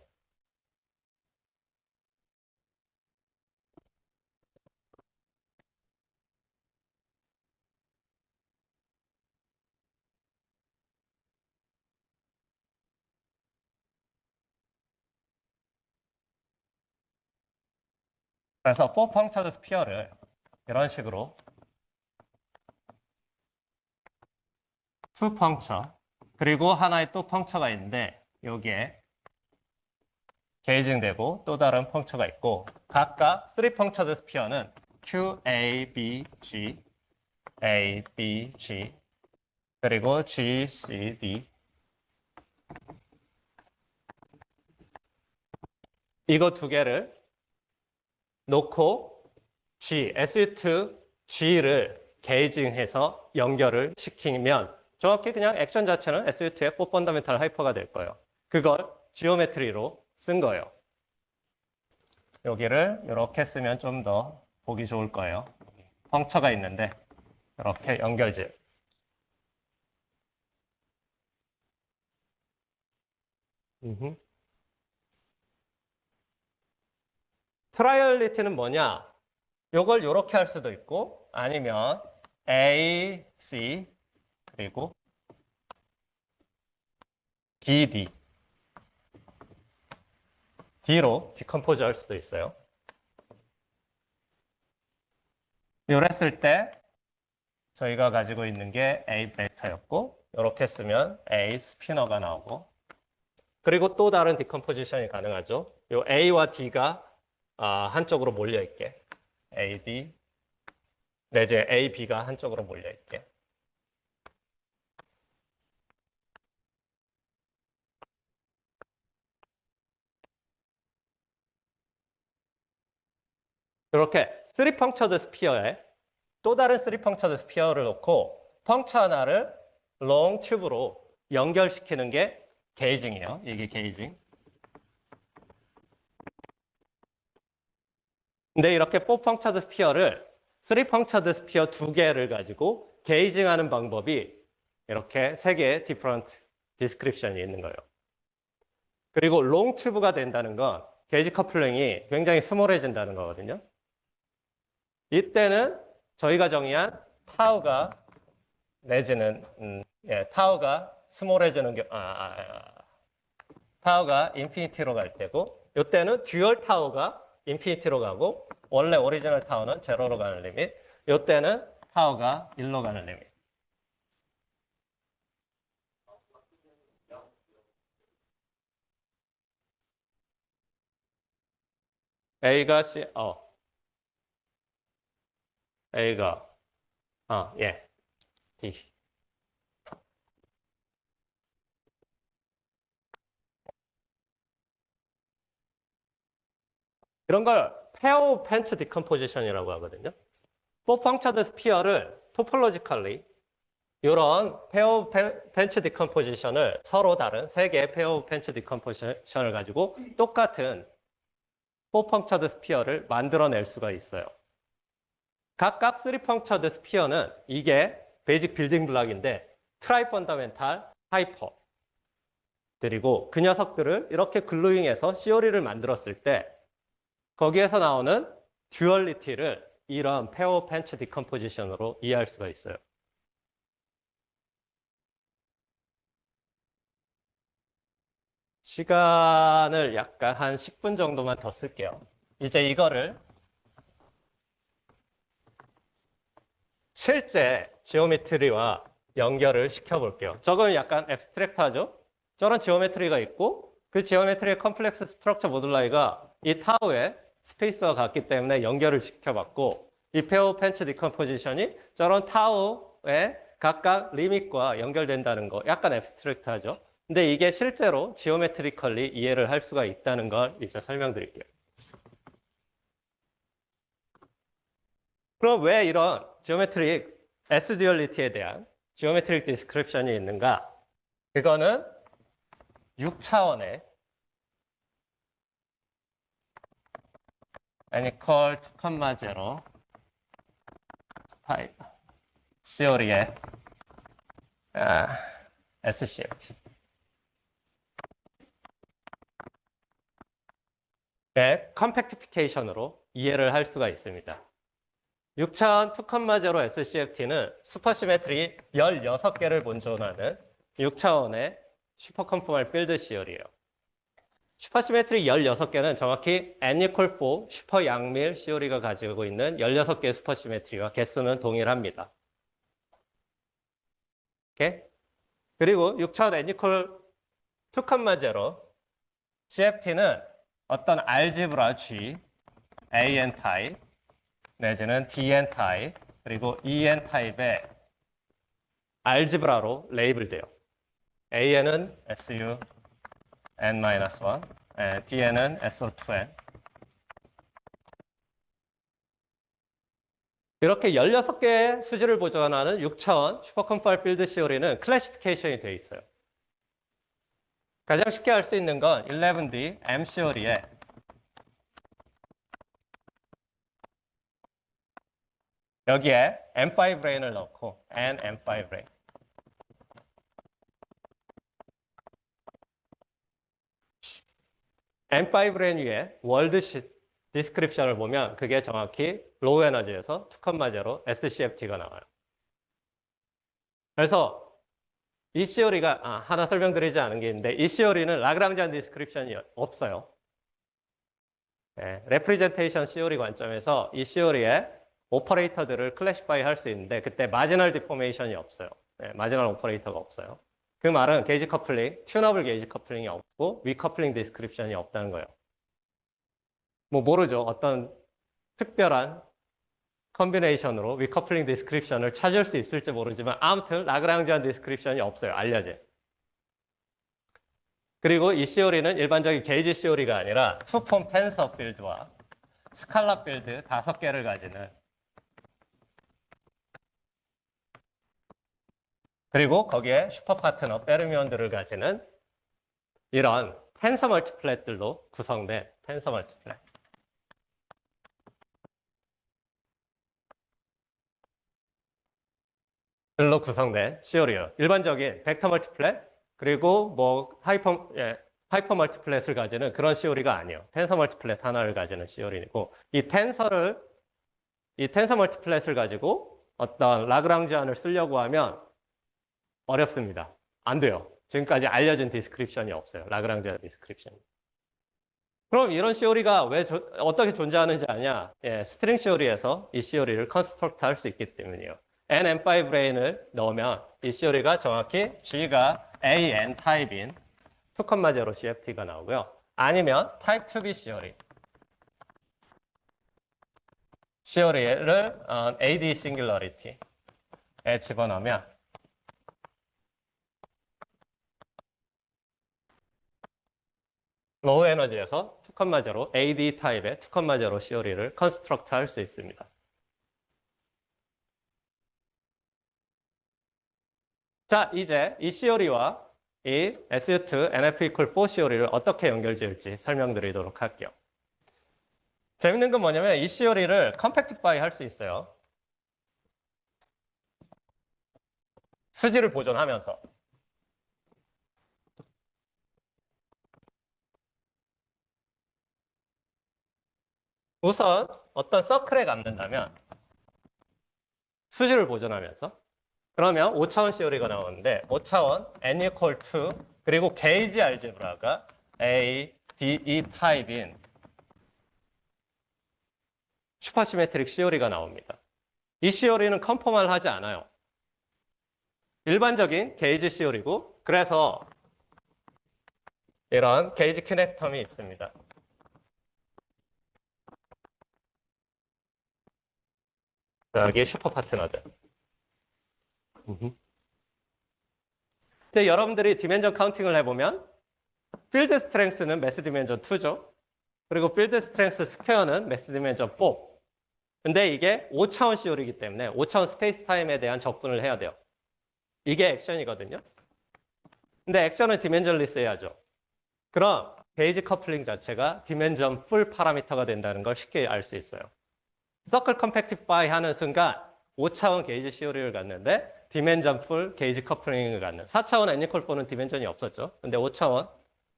그래서 4 펑처드 스피어를 이런 식으로 2 펑처 그리고 하나의 또 펑처가 있는데 여기에 게이징되고 또 다른 펑처가 있고 각각 3 펑처드 스피어는 Q, A, B, G, A, B, G 그리고 G, C, D 이거 두 개를 놓고 SU2G를 게이징해서 연결을 시키면 정확히 그냥 액션 자체는 SU2의 4 펀더멘탈 하이퍼가 될 거예요. 그걸 지오메트리로 쓴 거예요. 여기를 이렇게 쓰면 좀 더 보기 좋을 거예요. 펑처가 있는데 이렇게 연결질. 트라이얼리티는 뭐냐? 요걸 이렇게 할 수도 있고 아니면 A, C 그리고 B, D D로 디컴포즈 할 수도 있어요. 이랬을 때 저희가 가지고 있는 게 A 벡터였고 이렇게 쓰면 A 스피너가 나오고 그리고 또 다른 디컴포지션이 가능하죠. 요 A와 D가 한쪽으로 몰려 있게 A, D 내지 A, B가 한쪽으로 몰려 있게 이렇게 3 펑처드 스피어에 또 다른 3 펑처드 스피어를 놓고 펑처 하나를 롱 튜브로 연결시키는 게 게이징이에요. 이게 게이징. 근데 이렇게 4 펑처드 스피어를 3 펑처드 스피어 두 개를 가지고 게이징하는 방법이 이렇게 세 개의 디퍼런트 디스크립션이 있는 거예요. 그리고 롱 튜브가 된다는 건 게이지 커플링이 굉장히 스몰해진다는 거거든요. 이때는 저희가 정의한 타우가 내지는 타우가 스몰해지는 타우가 인피니티로 갈 때고 이때는 듀얼 타우가 인피니티로 가고 원래 오리지널 타우는 제로로 가는 리밋 이때는 타우가 1로 가는 리밋 A가 C A가 예 D 이런 걸 페어 펜츠 디컴포지션이라고 하거든요. 4 펑처드 스피어를 토폴로지컬리 이런 페어 펜츠 디컴포지션을 서로 다른 세 개의 페어 펜츠 디컴포지션을 가지고 똑같은 4 펑처드 스피어를 만들어낼 수가 있어요. 각각 3 펑처드 스피어는 이게 베이직 빌딩 블락인데 트라이 펀더멘탈 하이퍼 그리고 그 녀석들을 이렇게 글루잉해서 CO리를 만들었을 때 거기에서 나오는 듀얼리티를 이런 페어 펜츠 디컴포지션으로 이해할 수가 있어요. 시간을 약간 한 10분 정도만 더 쓸게요. 이제 이거를 실제 지오메트리와 연결을 시켜볼게요. 저건 약간 앱스트랙트하죠? 저런 지오메트리가 있고 그 지오메트리의 컴플렉스 스트럭처 모듈라이가 이 타우에 스페이스와 같기 때문에 연결을 시켜봤고 이 페어 펜츠 디컴포지션이 저런 타우에 각각 리밋과 연결된다는 거 약간 앱스트랙트하죠? 근데 이게 실제로 지오메트리컬리 이해를 할 수가 있다는 걸 이제 설명드릴게요. 그럼 왜 이런 지오메트릭 S-듀얼리티에 대한 지오메트릭 디스크립션이 있는가? 그거는 6차원의 n equal 2,0 파이 시오리의 SCFT 의 컴팩티피케이션으로 이해를 할 수가 있습니다. 6차원 2,0 SCFT는 슈퍼시메트리 16개를 본존하는 6차원의 슈퍼컴포멀 필드 시열이에요. 슈퍼시메트리 16개는 정확히 n equal 4 슈퍼 양밀 시오리가 가지고 있는 16개의 슈퍼시메트리와 개수는 동일합니다. 오케이? 그리고 6차원 n equal 2,0 CFT는 어떤 알지브라 G, AN 타입, 내지는 DN 타입, 그리고 EN 타입의 알지브라로 레이블돼요. A에는 SU n-1, D에는 SO2n. 이렇게 16개의 수지를 보존하는 6차원 슈퍼컴파일 필드 시오리는 클래시피케이션이 되어 있어요. 가장 쉽게 알 수 있는 건 11D M 시오리에 여기에 M5 레인을 넣고 N M5 레인. M5 레인 위에 월드 디스크립션을 보면 그게 정확히 로우 에너지에서 2,0 SCFT가 나와요. 그래서 이 시오리가 하나 설명드리지 않은 게 있는데 이 시오리는 라그랑지안 디스크립션이 없어요. 네, 레프리젠테이션 시오리 관점에서 이 시오리의 오퍼레이터들을 클래시파이 할 수 있는데 그때 마지널 디포메이션이 없어요. 네, 마지널 오퍼레이터가 없어요. 그 말은 게이지 커플링, 튜너블 게이지 커플링이 없고 위커플링 디스크립션이 없다는 거예요. 뭐 모르죠. 어떤 특별한 컨비네이션으로 위커플링 디스크립션을 찾을 수 있을지 모르지만 아무튼 라그랑지안 디스크립션이 없어요. 알려진. 그리고 이 시오리는 일반적인 게이지 시오리가 아니라 투폼 텐서 필드와 스칼라 필드 5개를 가지는 그리고 거기에 슈퍼 파트너 페르미온들을 가지는 이런 텐서 멀티플랫들로 구성된 텐서 멀티플랫. 들로 구성된 시오리요. 일반적인 벡터 멀티플랫 그리고 뭐 하이퍼 멀티플랫을 가지는 그런 시오리가 아니에요. 텐서 멀티플랫 하나를 가지는 시오리고 이 텐서 멀티플랫을 가지고 어떤 라그랑지안을 쓰려고 하면 어렵습니다. 안 돼요. 지금까지 알려진 디스크립션이 없어요. 라그랑지안 디스크립션이. 그럼 이런 시오리가 어떻게 존재하는지 아냐? 스트링 시오리에서 이 시오리를 컨스트럭트 할 수 있기 때문이에요. NM5 레인을 넣으면 이 시오리가 정확히 G가 AN 타입인 2,0 CFT가 나오고요. 아니면 타입 2B 시오리를 AD 싱귤러리티에 집어넣으면 로우 에너지에서 2,0 AD 타입의 2,0 시오리를 컨스트럭트 할 수 있습니다. 자, 이제 이 시오리와 이 SU2 NF=4 시오리를 어떻게 연결지을지 설명드리도록 할게요. 재밌는 건 뭐냐면 이 시오리를 컴팩티파이 할 수 있어요. 수지를 보존하면서. 우선 어떤 서클에 감는다면 수지를 보존하면서 그러면 5차원 시오리가 나오는데 5차원 N=2 그리고 게이지 알제브라가 A, D, E 타입인 슈퍼시메트릭 시오리가 나옵니다. 이 시오리는 컨포멀 하지 않아요. 일반적인 게이지 시오리고 그래서 이런 게이지 키넥텀이 있습니다. 여기 슈퍼 파트너들. 근데 여러분들이 디멘전 카운팅을 해보면 필드 스트렝스는 매스 디멘전 2죠. 그리고 필드 스트렝스 스퀘어는 매스 디멘전 4. 근데 이게 5차원 시오리이기 때문에 5차원 스페이스 타임에 대한 적분을 해야 돼요. 이게 액션이거든요. 근데 액션은 디멘전리스 해야죠. 그럼 게이지 커플링 자체가 디멘전 풀 파라미터가 된다는 걸 쉽게 알 수 있어요. 서클 컴팩티파이 하는 순간 5차원 게이지 시오리를 갖는데 디멘전 풀 게이지 커플링을 갖는 4차원 N=4는 디멘전이 없었죠. 근데 5차원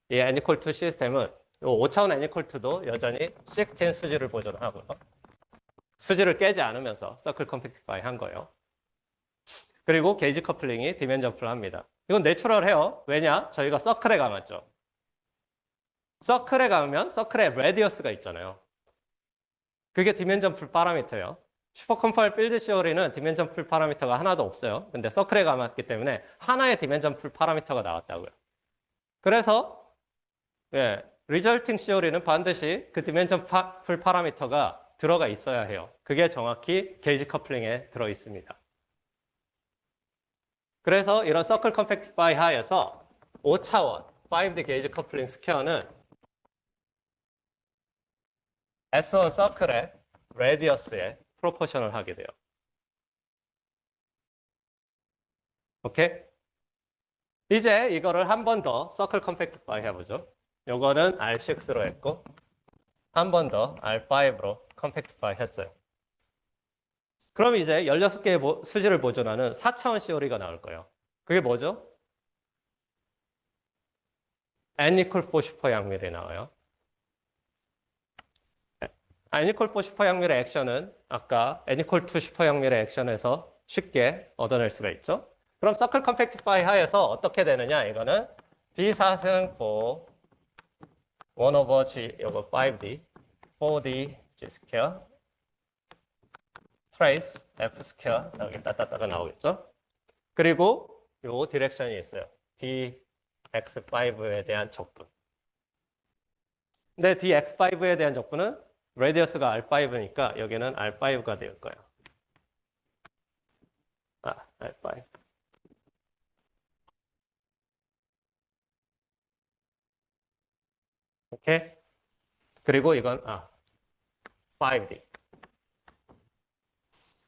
이 N=2 시스템은 5차원 N=2도 여전히 16 수지를 보존하고요. 수지를 깨지 않으면서 서클 컴팩티파이 한 거예요. 그리고 게이지 커플링이 디멘전 풀 합니다. 이건 내추럴해요. 왜냐? 저희가 서클에 감았죠. 서클에 감으면 서클에 레디어스가 있잖아요. 그게 디멘전 풀 파라미터예요. 슈퍼컴파일 필드 시오리는 디멘전 풀 파라미터가 하나도 없어요. 근데 서클에 감았기 때문에 하나의 디멘전 풀 파라미터가 나왔다고요. 그래서 리절팅 시오리는 반드시 그 디멘전 풀 파라미터가 들어가 있어야 해요. 그게 정확히 게이지 커플링에 들어 있습니다. 그래서 이런 서클 컴팩티파이 하에서 5차원 5D 게이지 커플링 스퀘어는 S1 서클의 레디어스에 프로포셔널 하게 돼요. 오케이? 이제 이거를 한 번 더 서클 컴팩트파이 해보죠. 요거는 R6로 했고 한 번 더 R5로 컴팩트파이 했어요. 그럼 이제 16개의 수지를 보존하는 4차원 시오리가 나올 거예요. 그게 뭐죠? N equal 4 슈퍼 양밀이 나와요. N equal 4 슈퍼 양밀의 액션은 아까 N equal 2 슈퍼 양밀의 액션에서 쉽게 얻어낼 수가 있죠. 그럼 서클 컴팩티파이 하에서 어떻게 되느냐? 이거는 D4승 4 1 over G 요거 5D 4D G 스퀘어 트레이스 F 스퀘어 여기 따따따가 나오겠죠. 그리고 요 디렉션이 있어요. DX5에 대한 적분. 근데 DX5에 대한 적분은 레디어스가 R5니까 여기는 R5가 될 거예요. R5. 오케이? 그리고 이건 5D.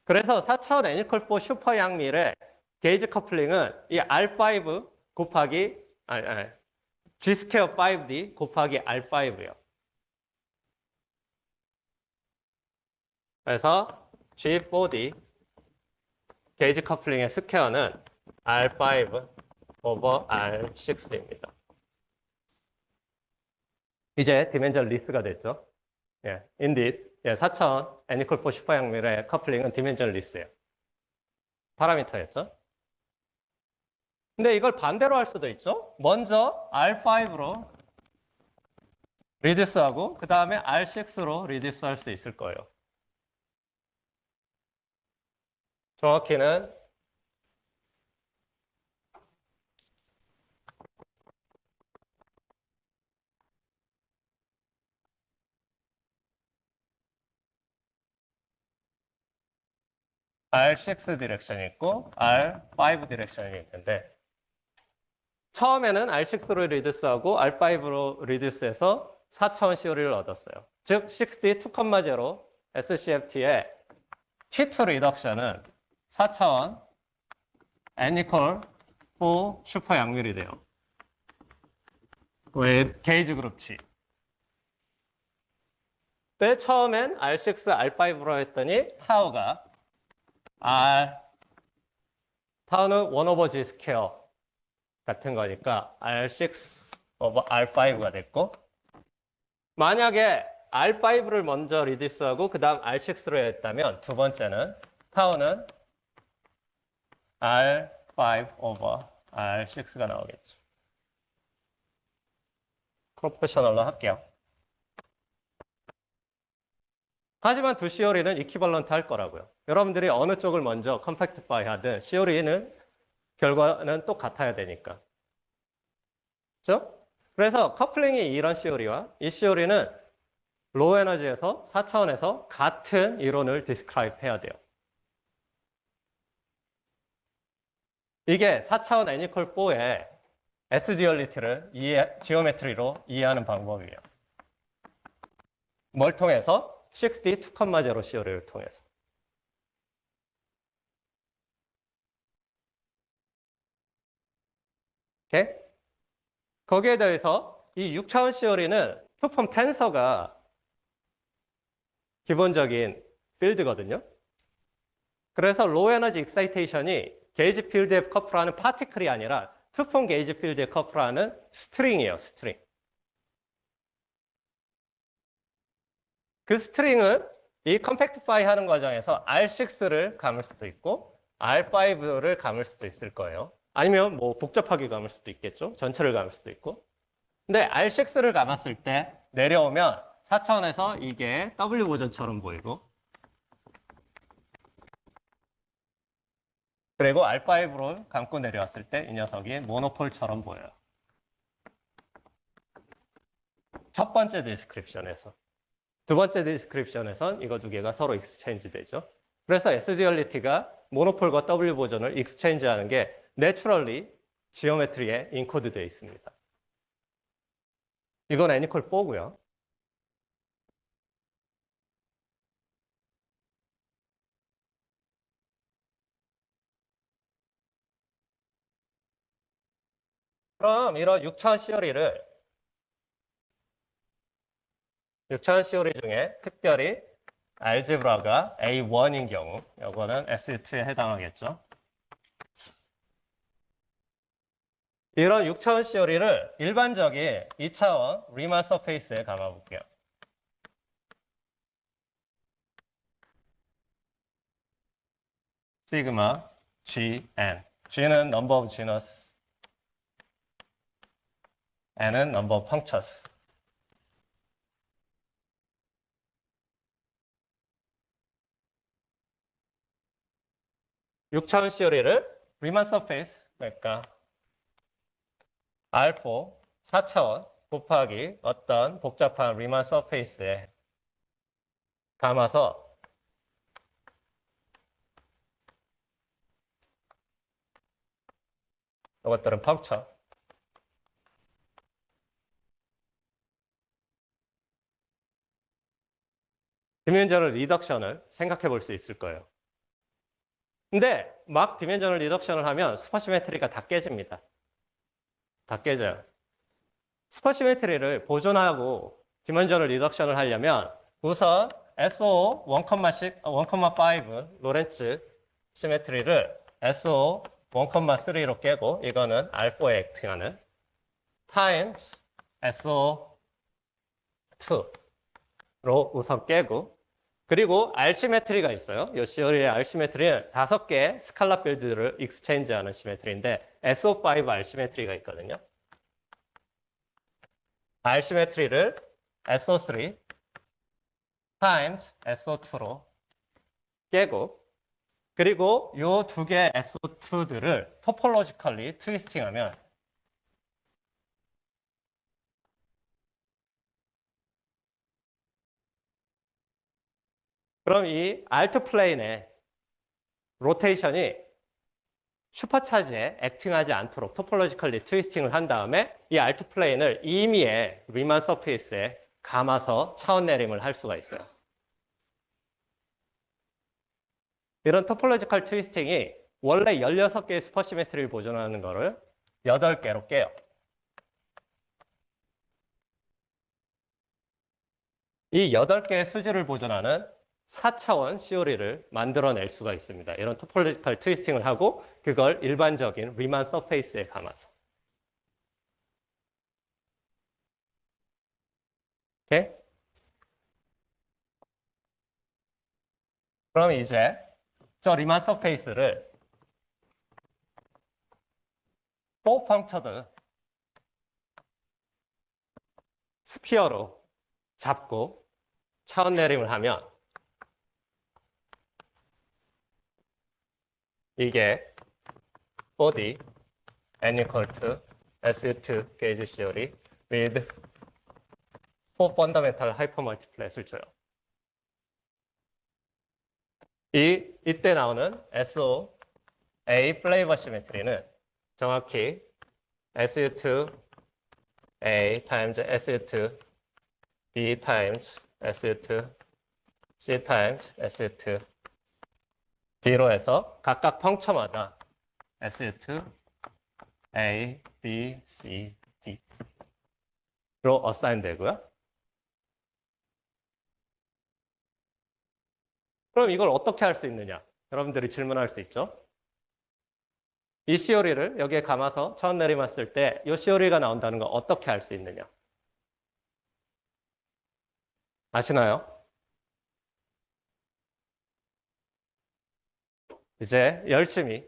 그래서 4차원 N-4 슈퍼 양밀의 게이지 커플링은 이 R5 곱하기 G 스퀘어 5D 곱하기 R5예요. 그래서 G4D 게이지 커플링의 스퀘어는 R5 over R6입니다. 이제 디멘전 리스가 됐죠. 예, indeed. 예, 4차원 N-4 슈퍼 양밀의 커플링은 디멘전 리스예요. 파라미터였죠. 근데 이걸 반대로 할 수도 있죠. 먼저 R5로 리듀스하고 그 다음에 R6로 리듀스 할 수 있을 거예요. 정확히는 R6 디렉션이 있고 R5 디렉션이 있는데 처음에는 R6로 리듀스하고 R5로 리듀스해서 4차원 시오리를 얻었어요. 즉 62,0 SCFT의 T2 리덕션은 4차원 N equal 4 슈퍼 양밀이 돼요. with 게이지 그룹 G. 근데 처음엔 R6, R5로 했더니 타우가 타우는 1 over G 스퀘어 같은 거니까 R6 over R5가 됐고 만약에 R5를 먼저 리듀스하고 그 다음 R6로 했다면 두 번째는 타우는 R5 over R6가 나오겠죠. 프로페셔널로 할게요. 하지만 두 시오리는 이퀴벌런트 할 거라고요. 여러분들이 어느 쪽을 먼저 컴팩트파이 하든 시오리는 결과는 똑같아야 되니까. 그렇죠? 그래서 커플링이 이런 시오리와 이 시오리는 로우 에너지에서 4차원에서 같은 이론을 디스크라이브 해야 돼요. 이게 4차원 N equal 4의 S 듀얼리티를 지오메트리로 이해하는 방법이에요. 뭘 통해서? 62,0 시오리를 통해서. 오케이? 거기에 대해서 이 6차원 시오리는 투폼 텐서가 기본적인 필드거든요. 그래서 로우 에너지 익사이테이션이 게이지 필드에 커플하는 파티클이 아니라 투폼 게이지 필드에 커플하는 스트링이에요. 스트링. 그 스트링은 이 컴팩트파이 하는 과정에서 R6를 감을 수도 있고 R5를 감을 수도 있을 거예요. 아니면 뭐 복잡하게 감을 수도 있겠죠. 전체를 감을 수도 있고. 근데 R6를 감았을 때 내려오면 4차원에서 이게 W 보존처럼 보이고 그리고 R5로 감고 내려왔을 때 이 녀석이 모노폴처럼 보여요. 첫 번째 디스크립션에서. 두 번째 디스크립션에선 이거 두 개가 서로 익스체인지 되죠. 그래서 S 듀얼리티가 모노폴과 W 보존을 익스체인지 하는 게 내추럴리 지오메트리에 인코드되어 있습니다. 이건 n equal 4고요. 그럼 이런 6차원 시오리 중에 특별히 알제브라가 A1인 경우 이거는 SU2에 해당하겠죠. 이런 6차원 시오리를 일반적인 2차원 리만 서페이스에 감아볼게요. 시그마 GN. G는 number of genus, N은 number of punctures. 육 차원 시오리를 리만 서페이스, 그러니까 R4 4차원 곱하기 어떤 복잡한 리만 서페이스에 감아서 이것들은 펑쳐. 디멘전al 리덕션을 생각해 볼 수 있을 거예요. 근데 막 디멘전al 리덕션을 하면 스파시메트리가 다 깨집니다. 다 깨져요. 스파시메트리를 보존하고 디멘전al 리덕션을 하려면 우선 SO 1,5 로렌츠 시메트리를 SO 1,3로 깨고 이거는 R4에 액팅하는 times SO2로 우선 깨고 그리고 알시메트리가 있어요. 이 시오리의 알시메트리는 5개의 스칼라 필드를 익스체인지하는 시메트리인데 SO5 알시메트리가 있거든요. 알시메트리를 SO3 times SO2로 깨고 그리고 이 2개의 SO2들을 토폴로지컬리 트위스팅하면 그럼 이 알트 플레인의 로테이션이 슈퍼차지에 액팅하지 않도록 토폴로지컬리 트위스팅을 한 다음에 이 알트 플레인을 임의의 리만 서페이스에 감아서 차원 내림을 할 수가 있어요. 이런 토폴로지컬 트위스팅이 원래 16개의 슈퍼시메트리를 보존하는 거를 8개로 깨요. 이 8개의 수지를 보존하는 4차원 시오리를 만들어낼 수가 있습니다. 이런 토폴로지컬 트위스팅을 하고 그걸 일반적인 리만 서페이스에 감아서. 오케이? 그럼 이제 저 리만 서페이스를 4 펑처드 스피어로 잡고 차원 내림을 하면 이게 body n equal to SU2 게이지 시오리 with 4 fundamental hypermultiplet을 줘요. 이때 나오는 SO A 플레이버 시메트리는 정확히 SU2 A times SU2 B times SU2 C times SU2 D로 해서 각각 펑처마다 SU2 A, B, C, D로 어사인 되고요. 그럼 이걸 어떻게 할 수 있느냐? 여러분들이 질문할 수 있죠? 이 시오리를 여기에 감아서 차원 내림했을 때 이 시오리가 나온다는 거 어떻게 할 수 있느냐? 아시나요? 이제 열심히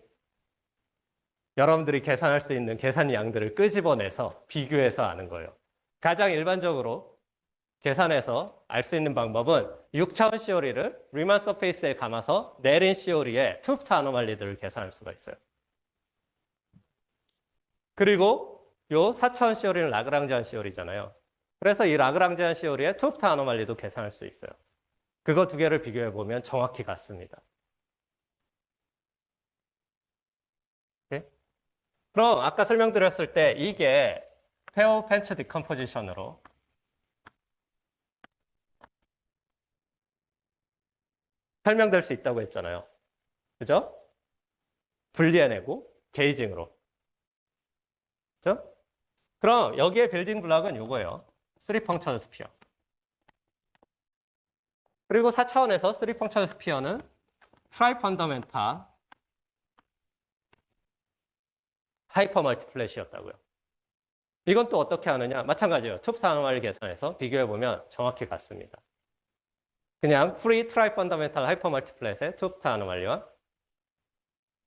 여러분들이 계산할 수 있는 계산 양들을 끄집어내서 비교해서 아는 거예요. 가장 일반적으로 계산해서 알 수 있는 방법은 6차원 시오리를 리만 서페이스에 감아서 내린 시오리의 투프트 아노말리들을 계산할 수가 있어요. 그리고 이 4차원 시오리는 라그랑지안 시오리잖아요. 그래서 이 라그랑지안 시오리의 투프트 아노말리도 계산할 수 있어요. 그거 두 개를 비교해 보면 정확히 같습니다. 오케이? 그럼 아까 설명드렸을 때 이게 페어 펜치 디컴포지션으로 설명될 수 있다고 했잖아요. 그죠? 분리해내고 게이징으로. 그죠? 그럼 여기에 빌딩 블락은 요거예요. 3펑천 스피어. 그리고 4차원에서 3펑천 스피어는 트라이 펀더멘탈 하이퍼 멀티플랫이었다고요. 이건 또 어떻게 하느냐? 마찬가지예요. 톱스 아노말리 계산해서 비교해보면 정확히 같습니다. 그냥 프리 트라이 펀더멘탈 하이퍼 멀티플랫의 톱스 아노말리와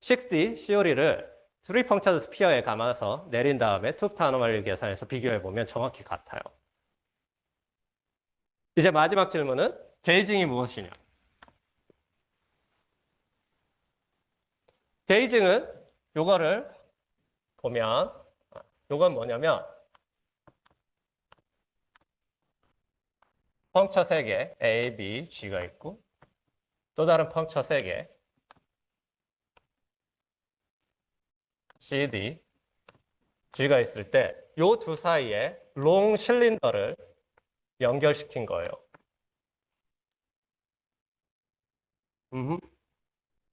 6D CO리를 3펑천 스피어에 감아서 내린 다음에 톱스 아노말리 계산해서 비교해보면 정확히 같아요. 이제 마지막 질문은 게이징이 무엇이냐? 게이징은 요거를 보면 요건 뭐냐면 펑처 3개 A, B, G가 있고 또 다른 펑처 3개 C, D, G가 있을 때 요 두 사이에 롱 실린더를 연결시킨 거예요.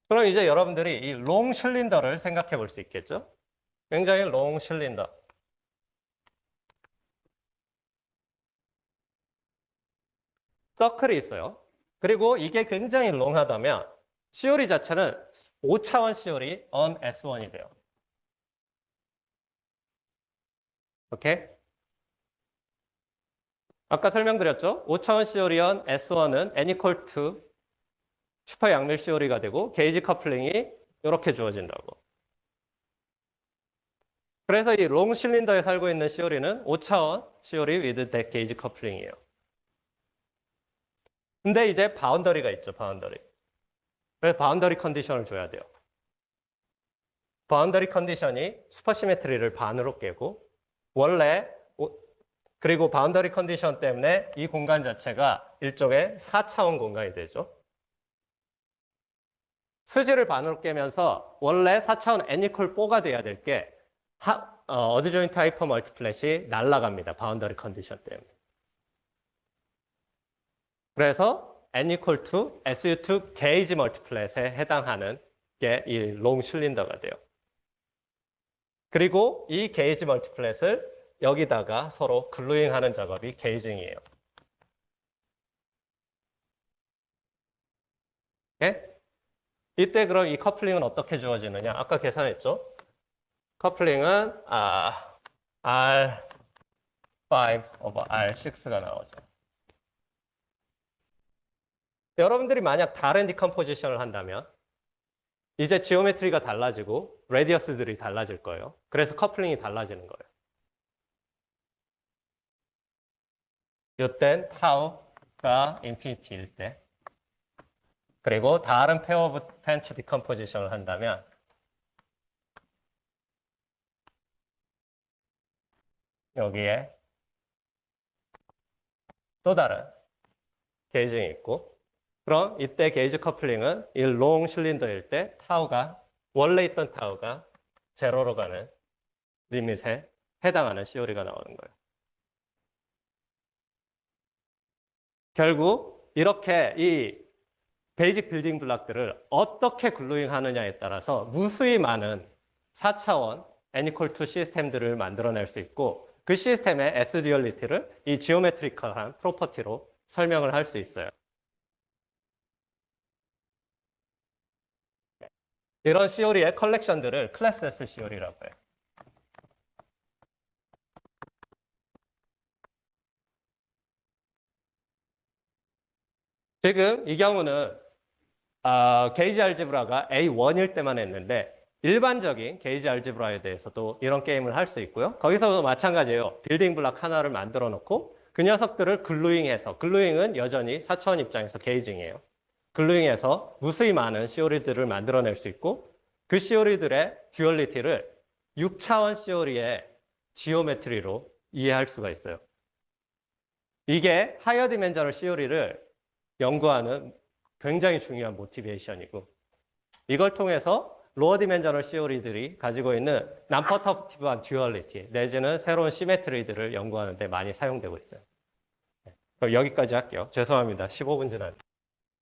그럼 이제 여러분들이 이 롱 실린더를 생각해 볼 수 있겠죠? 굉장히 롱 실린더. 서클이 있어요. 그리고 이게 굉장히 롱하다면 CO리 자체는 5차원 CO리 on S1이 돼요. 오케이? 아까 설명드렸죠? 5차원 CO리 on S1은 n equal to 슈퍼 양밀 CO리가 되고 게이지 커플링이 이렇게 주어진다고. 그래서 이 롱 실린더에 살고 있는 CO리는 5차원 CO리 with that 게이지 커플링이에요. 근데 이제 바운더리가 있죠, 바운더리. 그래서 바운더리 컨디션을 줘야 돼요. 바운더리 컨디션이 슈퍼시메트리를 반으로 깨고 원래 그리고 바운더리 컨디션 때문에 이 공간 자체가 일종의 4차원 공간이 되죠. 수지를 반으로 깨면서 원래 4차원 n equal 4가 돼야 될 게 어드 조인트 하이퍼 멀티플랫이 날아갑니다. 바운더리 컨디션 때문에. 그래서 n equal to SU2 게이지 멀티플랫에 해당하는 게 이 롱 실린더가 돼요. 그리고 이 게이지 멀티플랫을 여기다가 서로 글루잉 하는 작업이 게이징이에요. 네? 이때 그럼 이 커플링은 어떻게 주어지느냐? 아까 계산했죠? 커플링은 R5 over R6가 나오죠. 여러분들이 만약 다른 디컴포지션을 한다면 이제 지오메트리가 달라지고 레디어스들이 달라질 거예요. 그래서 커플링이 달라지는 거예요. 이땐 타우가 인피니티일 때 그리고 다른 페어 오브 펜치 디컴포지션을 한다면 여기에 또 다른 게이징이 있고 그럼 이때 게이지 커플링은 이 롱 실린더일 때 타우가 원래 있던 타우가 제로로 가는 리밋에 해당하는 CO리가 나오는 거예요. 결국 이렇게 이 베이직 빌딩 블록들을 어떻게 글루잉 하느냐에 따라서 무수히 많은 4차원 애니컬2 시스템들을 만들어낼 수 있고 그 시스템의 S-듀얼리티를 이 지오메트리컬한 프로퍼티로 설명을 할 수 있어요. 이런 CO리의 컬렉션들을 클래스 S CO리라고 해요. 지금 이 경우는 게이지 알지브라가 A1일 때만 했는데 일반적인 게이지 알지브라에 대해서도 이런 게임을 할 수 있고요. 거기서도 마찬가지예요. 빌딩 블록 하나를 만들어 놓고 그 녀석들을 글루잉해서 글루잉은 여전히 4차원 입장에서 게이징이에요. 글루잉해서 무수히 많은 CO리들을 만들어낼 수 있고 그 CO리들의 듀얼리티를 6차원 CO리의 지오메트리로 이해할 수가 있어요. 이게 하이어 디멘저널 CO리를 연구하는 굉장히 중요한 모티베이션이고 이걸 통해서 로어 디멘저널 시오리들이 가지고 있는 난퍼터티브한 듀얼리티 내지는 새로운 시메트리들을 연구하는 데 많이 사용되고 있어요. 그럼 여기까지 할게요. 죄송합니다. 15분 지났네요.